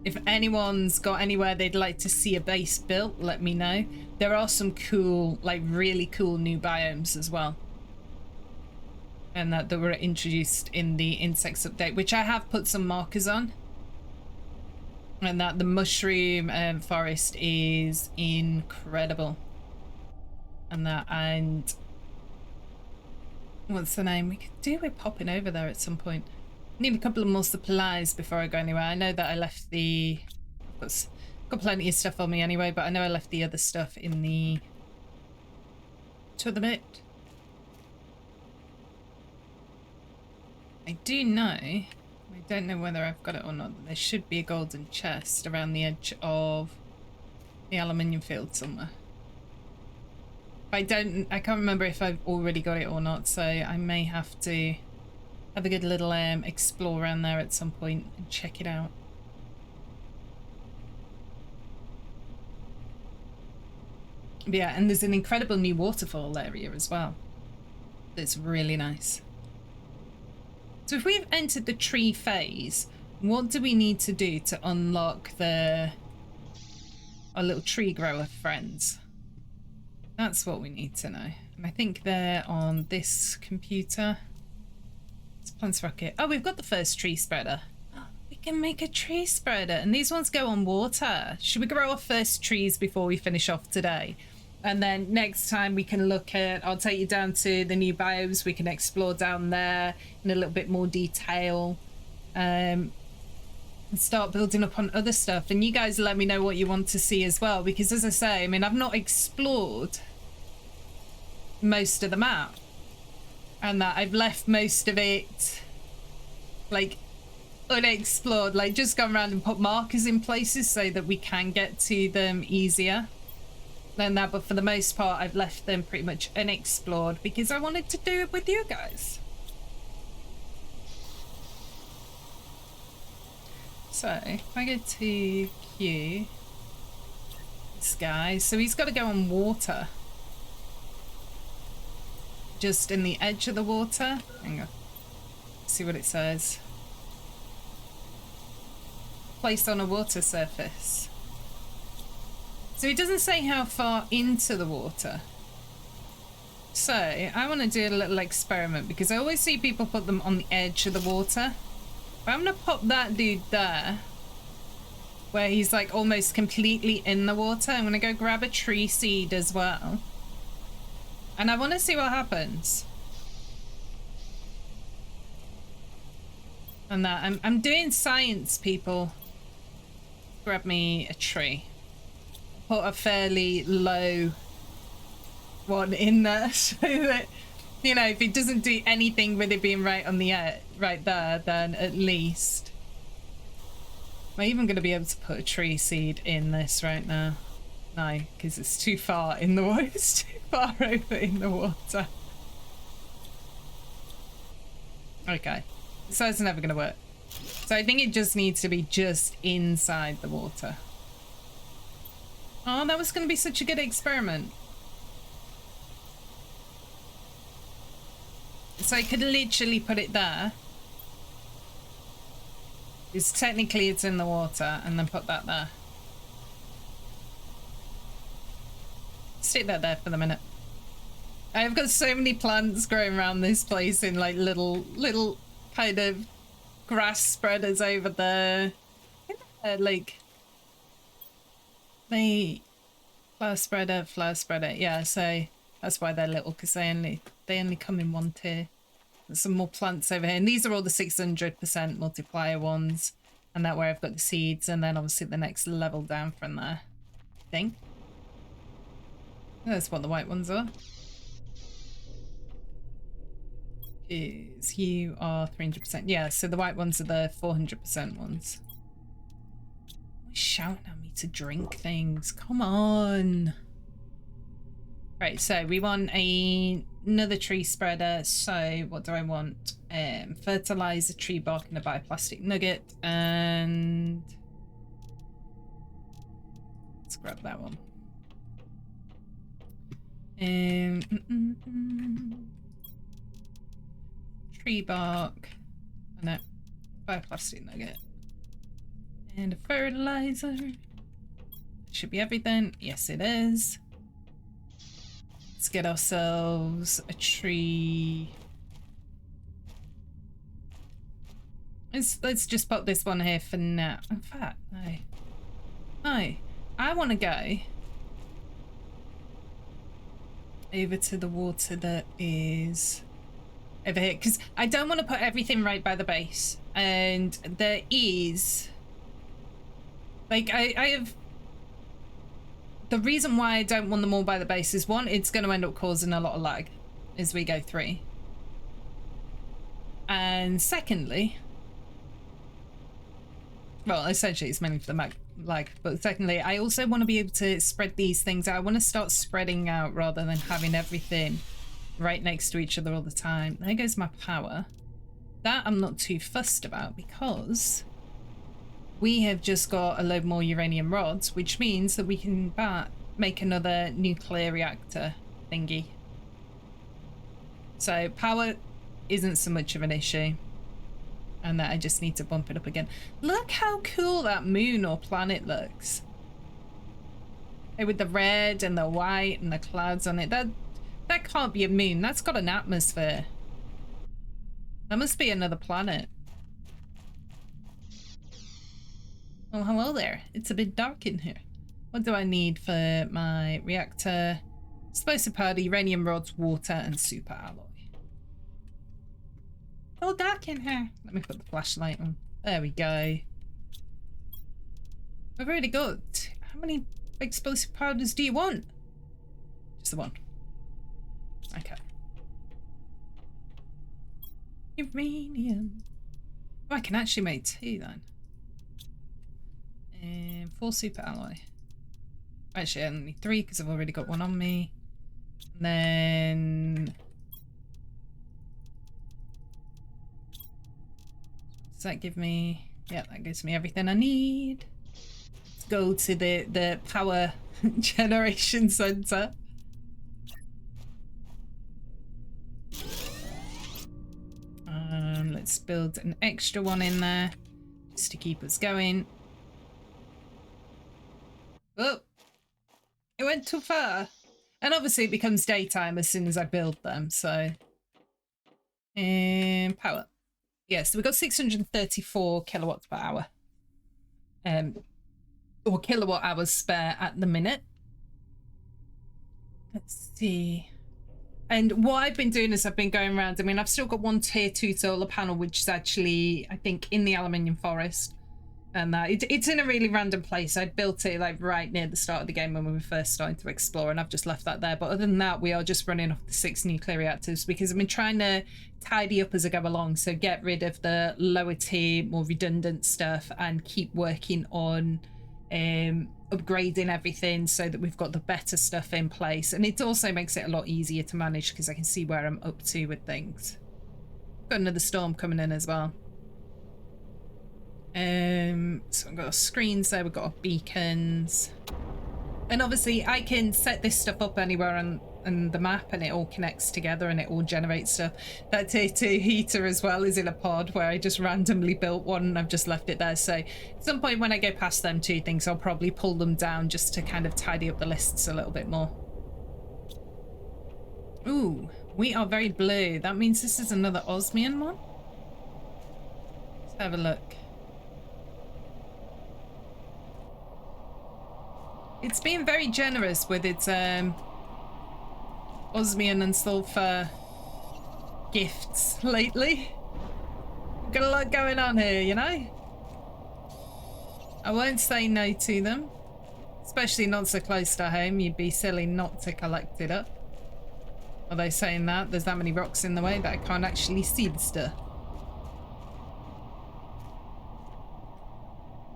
if anyone's got anywhere they'd like to see a base built, let me know. There are some cool, like really cool new biomes as well. And that were introduced in the insects update, which I have put some markers on. And that the mushroom forest is incredible. And what's the name? We could do with popping over there at some point. Need a couple of more supplies before I go anywhere. I know that I left the... Got plenty of stuff on me anyway, but I know I left the other stuff in the... to the bit. I do know... I don't know whether I've got it or not. There should be a golden chest around the edge of the aluminium field somewhere. I can't remember if I've already got it or not, so I may have to have a good little explore around there at some point and check it out. But yeah, and there's an incredible new waterfall area as well. That's really nice. So if we've entered the tree phase, what do we need to do to unlock our little tree grower friends? That's what we need to know. And I think they're on this computer. It's Plants Rocket. Oh, we've got the first tree spreader. We can make a tree spreader. And these ones go on water. Should we grow our first trees before we finish off today? And then next time we can look at, I'll take you down to the new biomes. We can explore down there in a little bit more detail. And start building up on other stuff. And you guys let me know what you want to see as well. Because as I say, I mean, I've not explored most of the map. And that I've left most of it, like, unexplored. Like, just gone around and put markers in places so that we can get to them easier than that, but for the most part I've left them pretty much unexplored because I wanted to do it with you guys. So if I go to Q, this guy, so he's got to go on water, just in the edge of the water. Hang on, see what it says. Placed on a water surface. So it doesn't say how far into the water. So I want to do a little experiment because I always see people put them on the edge of the water. But I'm going to pop that dude there where he's like almost completely in the water. I'm going to go grab a tree seed as well. And I want to see what happens. And that I'm doing science, people. Grab me a tree. Put a fairly low one in there so that, you know, if it doesn't do anything with it being right on the edge, right there, then at least. Am I even going to be able to put a tree seed in this right now? No, because it's too far in the water. It's too far over in the water. Okay, so it's never going to work. So I think it just needs to be just inside the water. Oh, that was going to be such a good experiment. So I could literally put it there. It's technically it's in the water, and then put that there. Stick that there for the minute. I've got so many plants growing around this place in like little kind of grass spreaders over there. Like the flower spreader. Yeah, so that's why they're little, because they only come in one tier. There's some more plants over here, and these are all the 600% multiplier ones, and that way I've got the seeds, and then obviously the next level down from there. I think that's what the white ones are. Is you are 300%. Yeah, so the white ones are the 400% ones. Why shouting at me to drink things? Come on. Right, so we want another tree spreader. So what do I want? Fertilizer, tree bark, and a bioplastic nugget. And let's grab that one. Tree bark. Oh, no, bioplastic nugget. And a fertilizer. Should be everything. Yes, it is. Let's get ourselves a tree. Let's just pop this one here for now. In fact, no. I want to go over to the water that is over here, because I don't want to put everything right by the base. And there is, like, I have, the reason why I don't want them all by the base is, one, it's going to end up causing a lot of lag as we go through. And secondly, well, essentially it's mainly for the lag, but secondly, I also want to be able to spread these things out. I want to start spreading out rather than having everything right next to each other all the time. There goes my power. That I'm not too fussed about, because we have just got a load more uranium rods, which means that we can make another nuclear reactor thingy. So power isn't so much of an issue, and that I just need to bump it up again. Look how cool that moon or planet looks. With the red and the white and the clouds on it. That can't be a moon. That's got an atmosphere. That must be another planet. Oh, hello there. It's a bit dark in here. What do I need for my reactor? Explosive powder, uranium rods, water, and super alloy. Oh, dark in here. Let me put the flashlight on. There we go. We're really good. How many explosive powders do you want? Just the one. Okay. Uranium. Oh, I can actually make two then. And 4 super alloy. Actually, I only need 3 because I've already got one on me. And then does that give me? Yeah, that gives me everything I need. Let's go to the power generation center. Let's build an extra one in there just to keep us going. Oh, it went too far. And obviously it becomes daytime as soon as I build them, so. And power. Yeah, so we've got 634 kilowatts per hour. Or kilowatt hours spare at the minute. Let's see. And what I've been doing is I've been going around. I mean, I've still got one tier 2 solar panel, which is actually, I think, in the aluminium forest. And it's in a really random place. I built it like right near the start of the game when we were first starting to explore, and I've just left that there. But other than that, we are just running off the 6 nuclear reactors because I've been trying to tidy up as I go along. So get rid of the lower tier, more redundant stuff, and keep working on upgrading everything so that we've got the better stuff in place. And it also makes it a lot easier to manage because I can see where I'm up to with things. Got another storm coming in as well. So we've got our screens there, we've got our beacons. And obviously I can set this stuff up anywhere and the map, and it all connects together and it all generates stuff. That T2 heater as well is in a pod where I just randomly built one and I've just left it there. So at some point when I go past them two things, I'll probably pull them down just to kind of tidy up the lists a little bit more. Ooh, we are very blue. That means this is another osmium one. Let's have a look. It's been very generous with its osmium and sulfur gifts lately. Got a lot going on here, you know? I won't say no to them. Especially not so close to home. You'd be silly not to collect it up. Although saying that, there's that many rocks in the way that I can't actually see the stuff.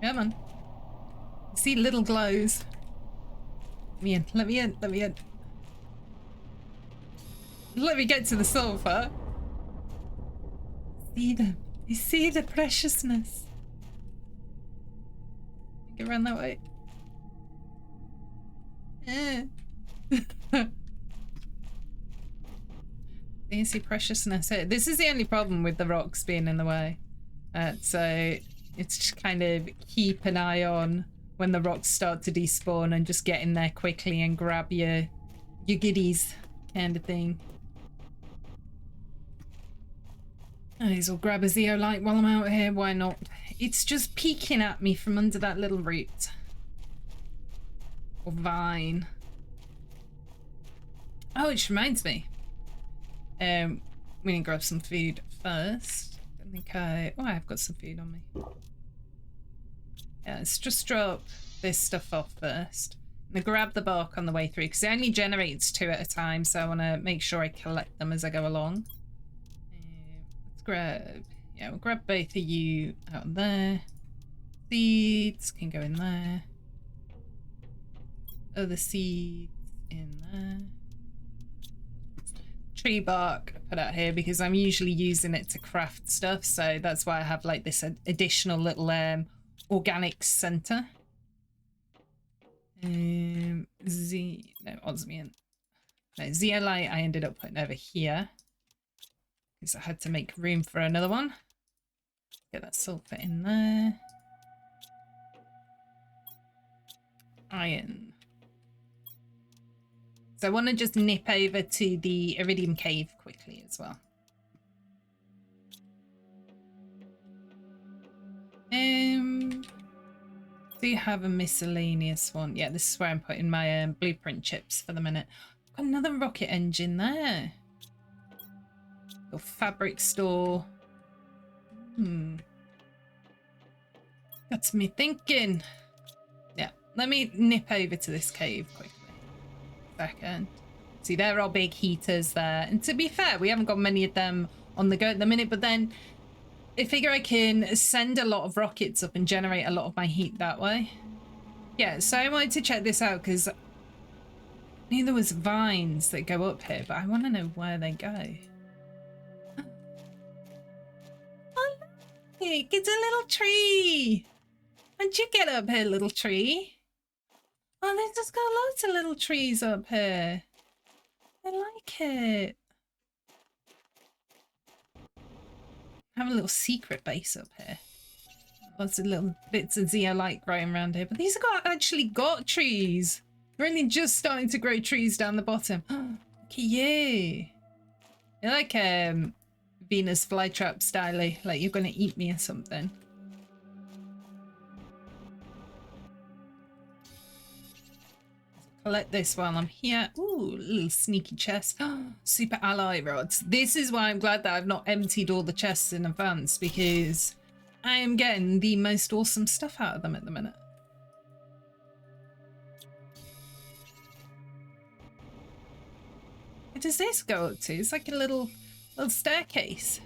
Come on. I see little glows. Let me in, let me in, let me in. Let me get to the sulfur. See them. You see the preciousness. Get around that way. You see preciousness here. This is the only problem with the rocks being in the way. So it's just kind of keep an eye on when the rocks start to despawn and just get in there quickly and grab your goodies kind of thing. I may as well grab a zeolite while I'm out here. Why not? It's just peeking at me from under that little root. Or vine. Oh, which reminds me. We need to grab some food first. I don't think I've got some food on me. Yeah, let's just drop this stuff off first. I'm gonna grab the bark on the way through because it only generates 2 at a time, so I want to make sure I collect them as I go along. Let's grab, we'll grab both of you out there. Seeds can go in there. Other seeds in there. Tree bark I put out here because I'm usually using it to craft stuff, so that's why I have like this additional little organic center. Osmium. No, zeolite I ended up putting over here because I had to make room for another one. Get that sulfur in there. Iron. So I want to just nip over to the Iridium Cave quickly as well. Do you have a miscellaneous one? Yeah, this is where I'm putting my blueprint chips for the minute. Got another rocket engine there. Little fabric store. Got me thinking. Yeah, let me nip over to this cave quickly. Second. See, there are big heaters there. And to be fair, we haven't got many of them on the go at the minute, but then I figure I can send a lot of rockets up and generate a lot of my heat that way. Yeah, so I wanted to check this out because I knew there was vines that go up here, but I want to know where they go. Oh, look, it's a little tree. How'd you get up here, little tree? Oh, they've just got loads of little trees up here. I like it. I have a little secret base up here. Lots of little bits of zeolite growing around here. But these have actually got trees. They're only just starting to grow trees down the bottom. Look at you. You're like Venus flytrap style, like you're going to eat me or something. Collect this while I'm here. Ooh, little sneaky chest. Super alloy rods. This is why I'm glad that I've not emptied all the chests in advance, because I am getting the most awesome stuff out of them at the minute. What does this go up to? It's like a little staircase.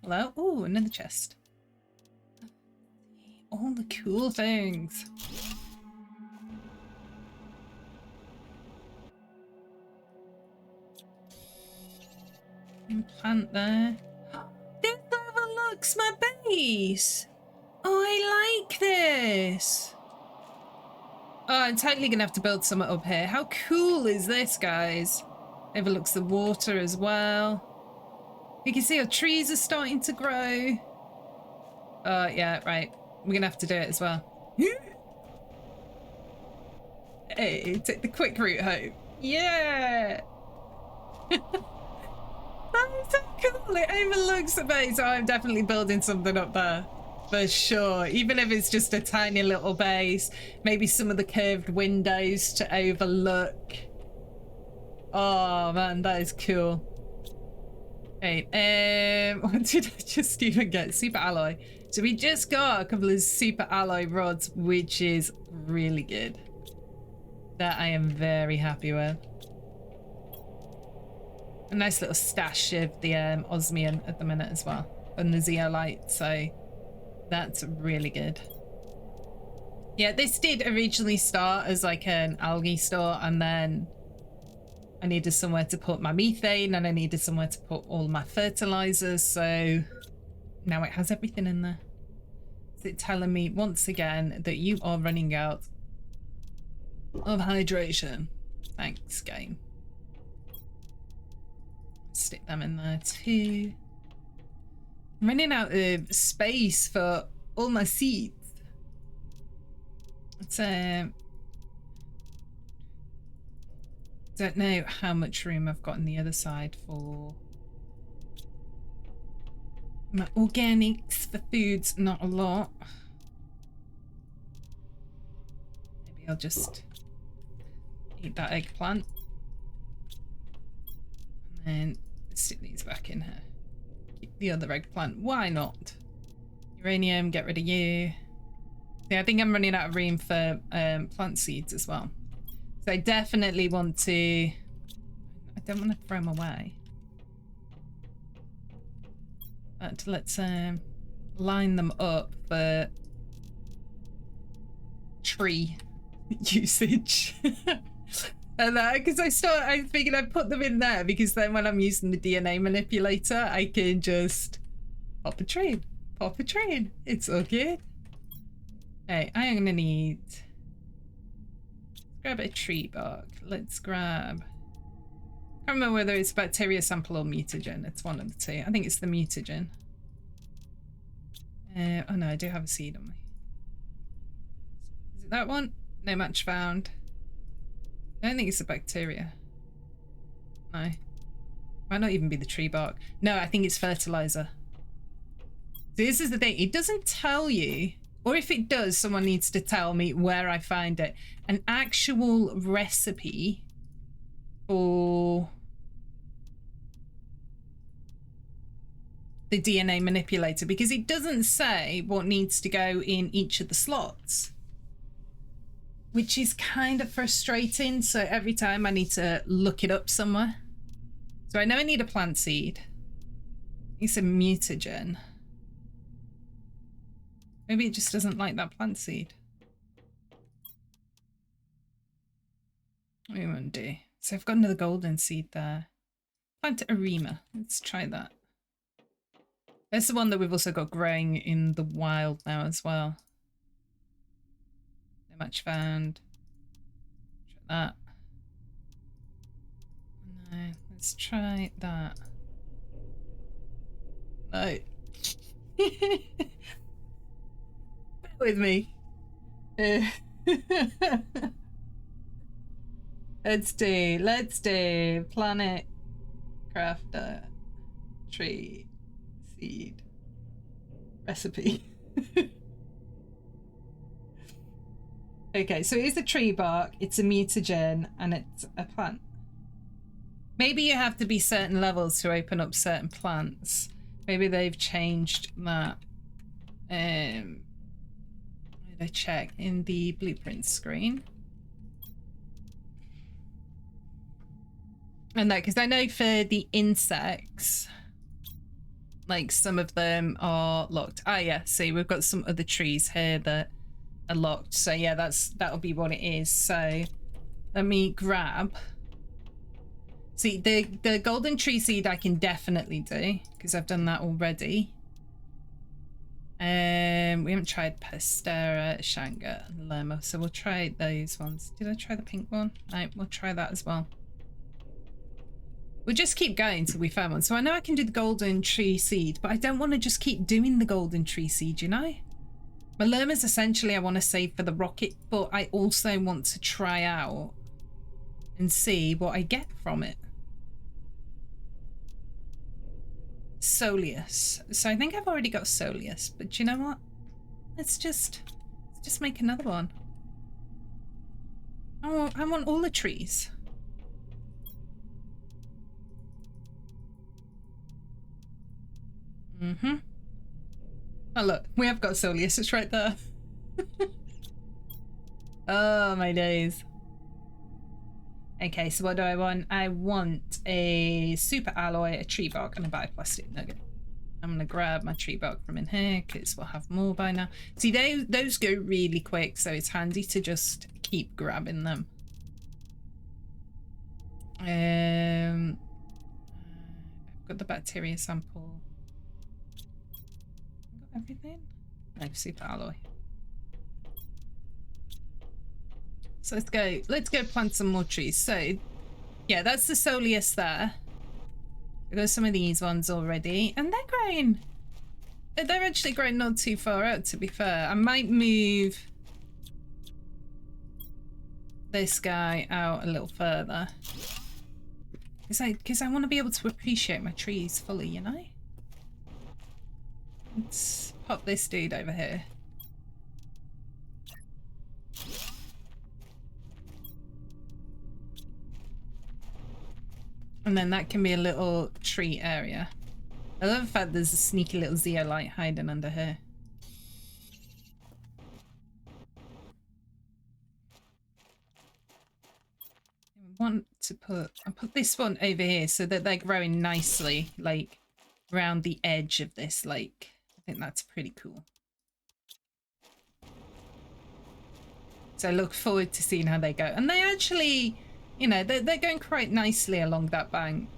Hello? Ooh, another chest. All the cool things. Plant there. This overlooks my base. Oh, I like this. Oh, I'm totally gonna have to build some up here. How cool is this, guys? Overlooks the water as well. You can see our trees are starting to grow. Oh, yeah, right. We're gonna have to do it as well. Hey, take the quick route home. Yeah! That is so cool. It overlooks the bay, so I'm definitely building something up there. For sure. Even if it's just a tiny little base. Maybe some of the curved windows to overlook. Oh, man, that is cool. Okay, what did I just even get? Super alloy. So we just got a couple of super alloy rods, which is really good. That I am very happy with. A nice little stash of the osmium at the minute as well. And the zeolite, so that's really good. Yeah, this did originally start as like an algae store, and then I needed somewhere to put my methane, and I needed somewhere to put all my fertilizers, so now it has everything in there. Is it telling me once again that you are running out of hydration? Thanks, game. Stick them in there too. I'm running out of space for all my seeds. It's don't know how much room I've got on the other side for my organics for foods. Not a lot. Maybe I'll just eat that eggplant. And then stick these back in here. Keep the other eggplant. Why not? Uranium, get rid of you. Yeah, I think I'm running out of room for plant seeds as well. So I definitely want to... I don't want to throw them away. But let's line them up for tree usage. And because I figured I'd put them in there because then when I'm using the DNA manipulator, I can just pop a tree in. Pop a tree in. It's all good. Okay, I am gonna need... grab a tree bark. Let's grab... I can't remember whether it's bacterial sample or mutagen. It's one of the two. I think it's the mutagen. Oh no, I do have a seed on me. Is it that one? No match found. I don't think it's a bacteria. No. Might not even be the tree bark. No, I think it's fertilizer. So this is the thing. It doesn't tell you, or if it does, someone needs to tell me where I find it. An actual recipe for the DNA manipulator, because it doesn't say what needs to go in each of the slots, which is kind of frustrating. So every time I need to look it up somewhere. So I know I need a plant seed. It's a mutagen. Maybe it just doesn't like that plant seed. We won't do. So I've got another golden seed there. Plant Arima. Let's try that. That's the one that we've also got growing in the wild now as well. No match found. Try that. No, let's try that. No. Bear with me. Let's do planet crafter tree seed recipe. Okay, so it's a tree bark, it's a mutagen, and it's a plant. Maybe you have to be certain levels to open up certain plants. Maybe they've changed that. Did I check in the blueprint screen? And that, because I know for the insects, like some of them are locked. Ah, yeah. See, we've got some other trees here that are locked. So yeah, that'll be what it is. So let me grab. See, the golden tree seed I can definitely do because I've done that already. We haven't tried Pestera, Shanga, and Lerma, so we'll try those ones. Did I try the pink one? No, we'll try that as well. We'll just keep going till we find one. So I know I can do the golden tree seed, but I don't want to just keep doing the golden tree seed, you know? My lermas essentially I want to save for the rocket, but I also want to try out and see what I get from it. Soleus. So I think I've already got Soleus, but you know what? Let's just make another one. I want all the trees. Mm-hmm. Oh look, we have got Soleus, it's right there. Oh my days. Okay, so what do I want? I want a super alloy, a tree bark, and a bioplastic nugget. I'm gonna grab my tree bark from in here because we'll have more by now. See, those go really quick, so it's handy to just keep grabbing them. I've got the bacteria sample. Got everything? No, super alloy. So let's go plant some more trees. So yeah, that's the Soleus there. We've got some of these ones already, and they're growing. They're actually growing not too far out, to be fair. I might move this guy out a little further. Because I want to be able to appreciate my trees fully, you know? Let's pop this dude over here. And then that can be a little tree area. I love the fact there's a sneaky little zeolite hiding under here. I want to I'll put this one over here so that they're growing nicely, like around the edge of this lake. I think that's pretty cool. So I look forward to seeing how they go. And they actually, you know, they're going quite nicely along that bank.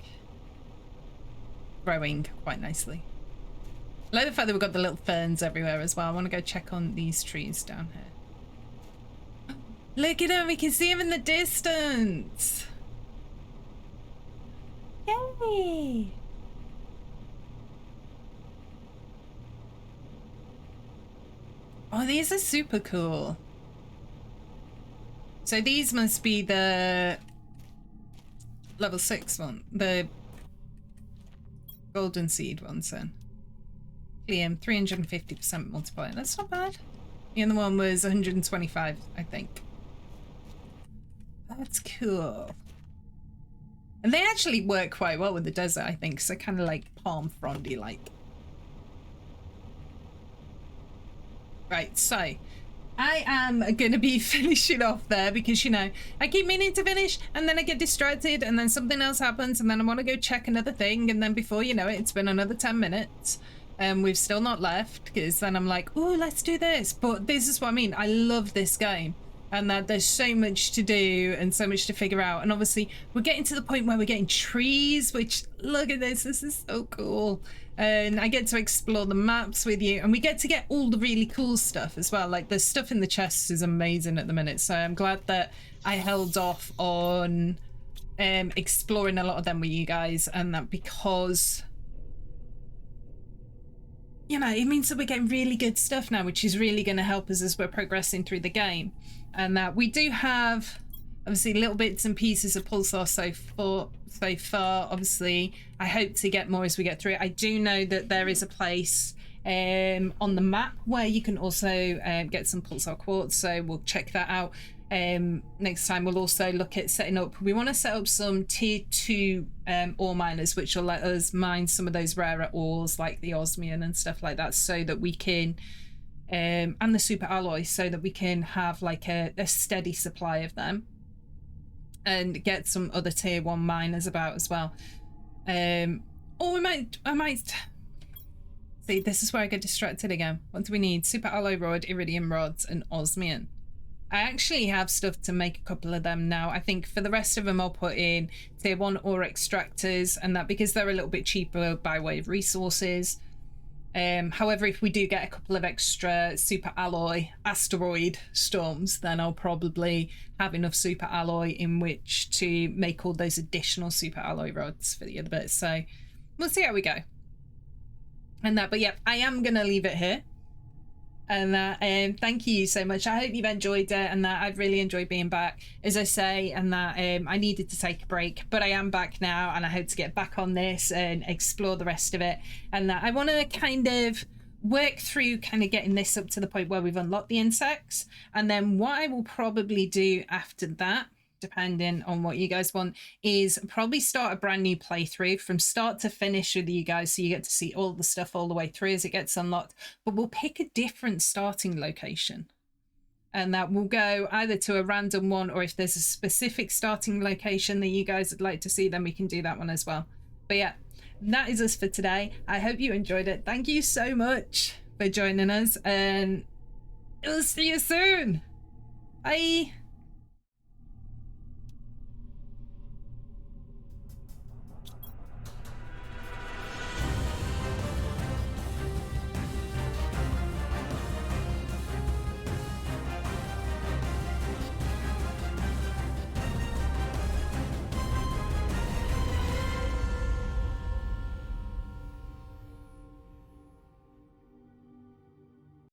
Growing quite nicely. I like the fact that we've got the little ferns everywhere as well. I want to go check on these trees down here. Look at them, we can see them in the distance. Yay! Oh, these are super cool. So these must be the level 6 one, the golden seed ones then. Liam, 350% multiplier. That's not bad. The other one was 125, I think. That's cool. And they actually work quite well with the desert, I think, so kind of like palm frondy like. Right, so I am going to be finishing off there because, you know, I keep meaning to finish and then I get distracted and then something else happens and then I want to go check another thing and then before you know it, it's been another 10 minutes and we've still not left because then I'm like, oh, let's do this. But this is what I mean. I love this game and that there's so much to do and so much to figure out. And obviously we're getting to the point where we're getting trees, which look at this is so cool. And I get to explore the maps with you and we get to get all the really cool stuff as well. Like the stuff in the chests is amazing at the minute, so I'm glad that I held off on exploring a lot of them with you guys, and that because, you know, it means that we're getting really good stuff now, which is really going to help us as we're progressing through the game. And that we do have obviously little bits and pieces of pulsar so far. Obviously I hope to get more as we get through it. I do know that there is a place on the map where you can also get some pulsar quartz, so we'll check that out. Next time we'll also look at setting up, we want to set up some tier 2 ore miners, which will let us mine some of those rarer ores like the osmium and stuff like that, so that we can and the super alloys, so that we can have like a steady supply of them and get some other tier 1 miners about as well. Or I might see, this is where I get distracted again. What do we need? Super alloy rod, iridium rods, and osmium. I actually have stuff to make a couple of them now. I think for the rest of them I'll put in tier 1 ore extractors, and that because they're a little bit cheaper by way of resources. However, if we do get a couple of extra super alloy asteroid storms, then I'll probably have enough super alloy in which to make all those additional super alloy rods for the other bits. So we'll see how we go. And that, but yeah, I am going to leave it here. And that thank you so much. I hope you've enjoyed it, and that I've really enjoyed being back, as I say, and that I needed to take a break, but I am back now, and I hope to get back on this and explore the rest of it. And that I want to kind of work through kind of getting this up to the point where we've unlocked the insects, and then what I will probably do after that, depending on what you guys want, is probably start a brand new playthrough from start to finish with you guys, so you get to see all the stuff all the way through as it gets unlocked. But we'll pick a different starting location, and that will go either to a random one, or if there's a specific starting location that you guys would like to see, then we can do that one as well. But yeah, that is us for today. I hope you enjoyed it. Thank you so much for joining us, and we'll see you soon. Bye.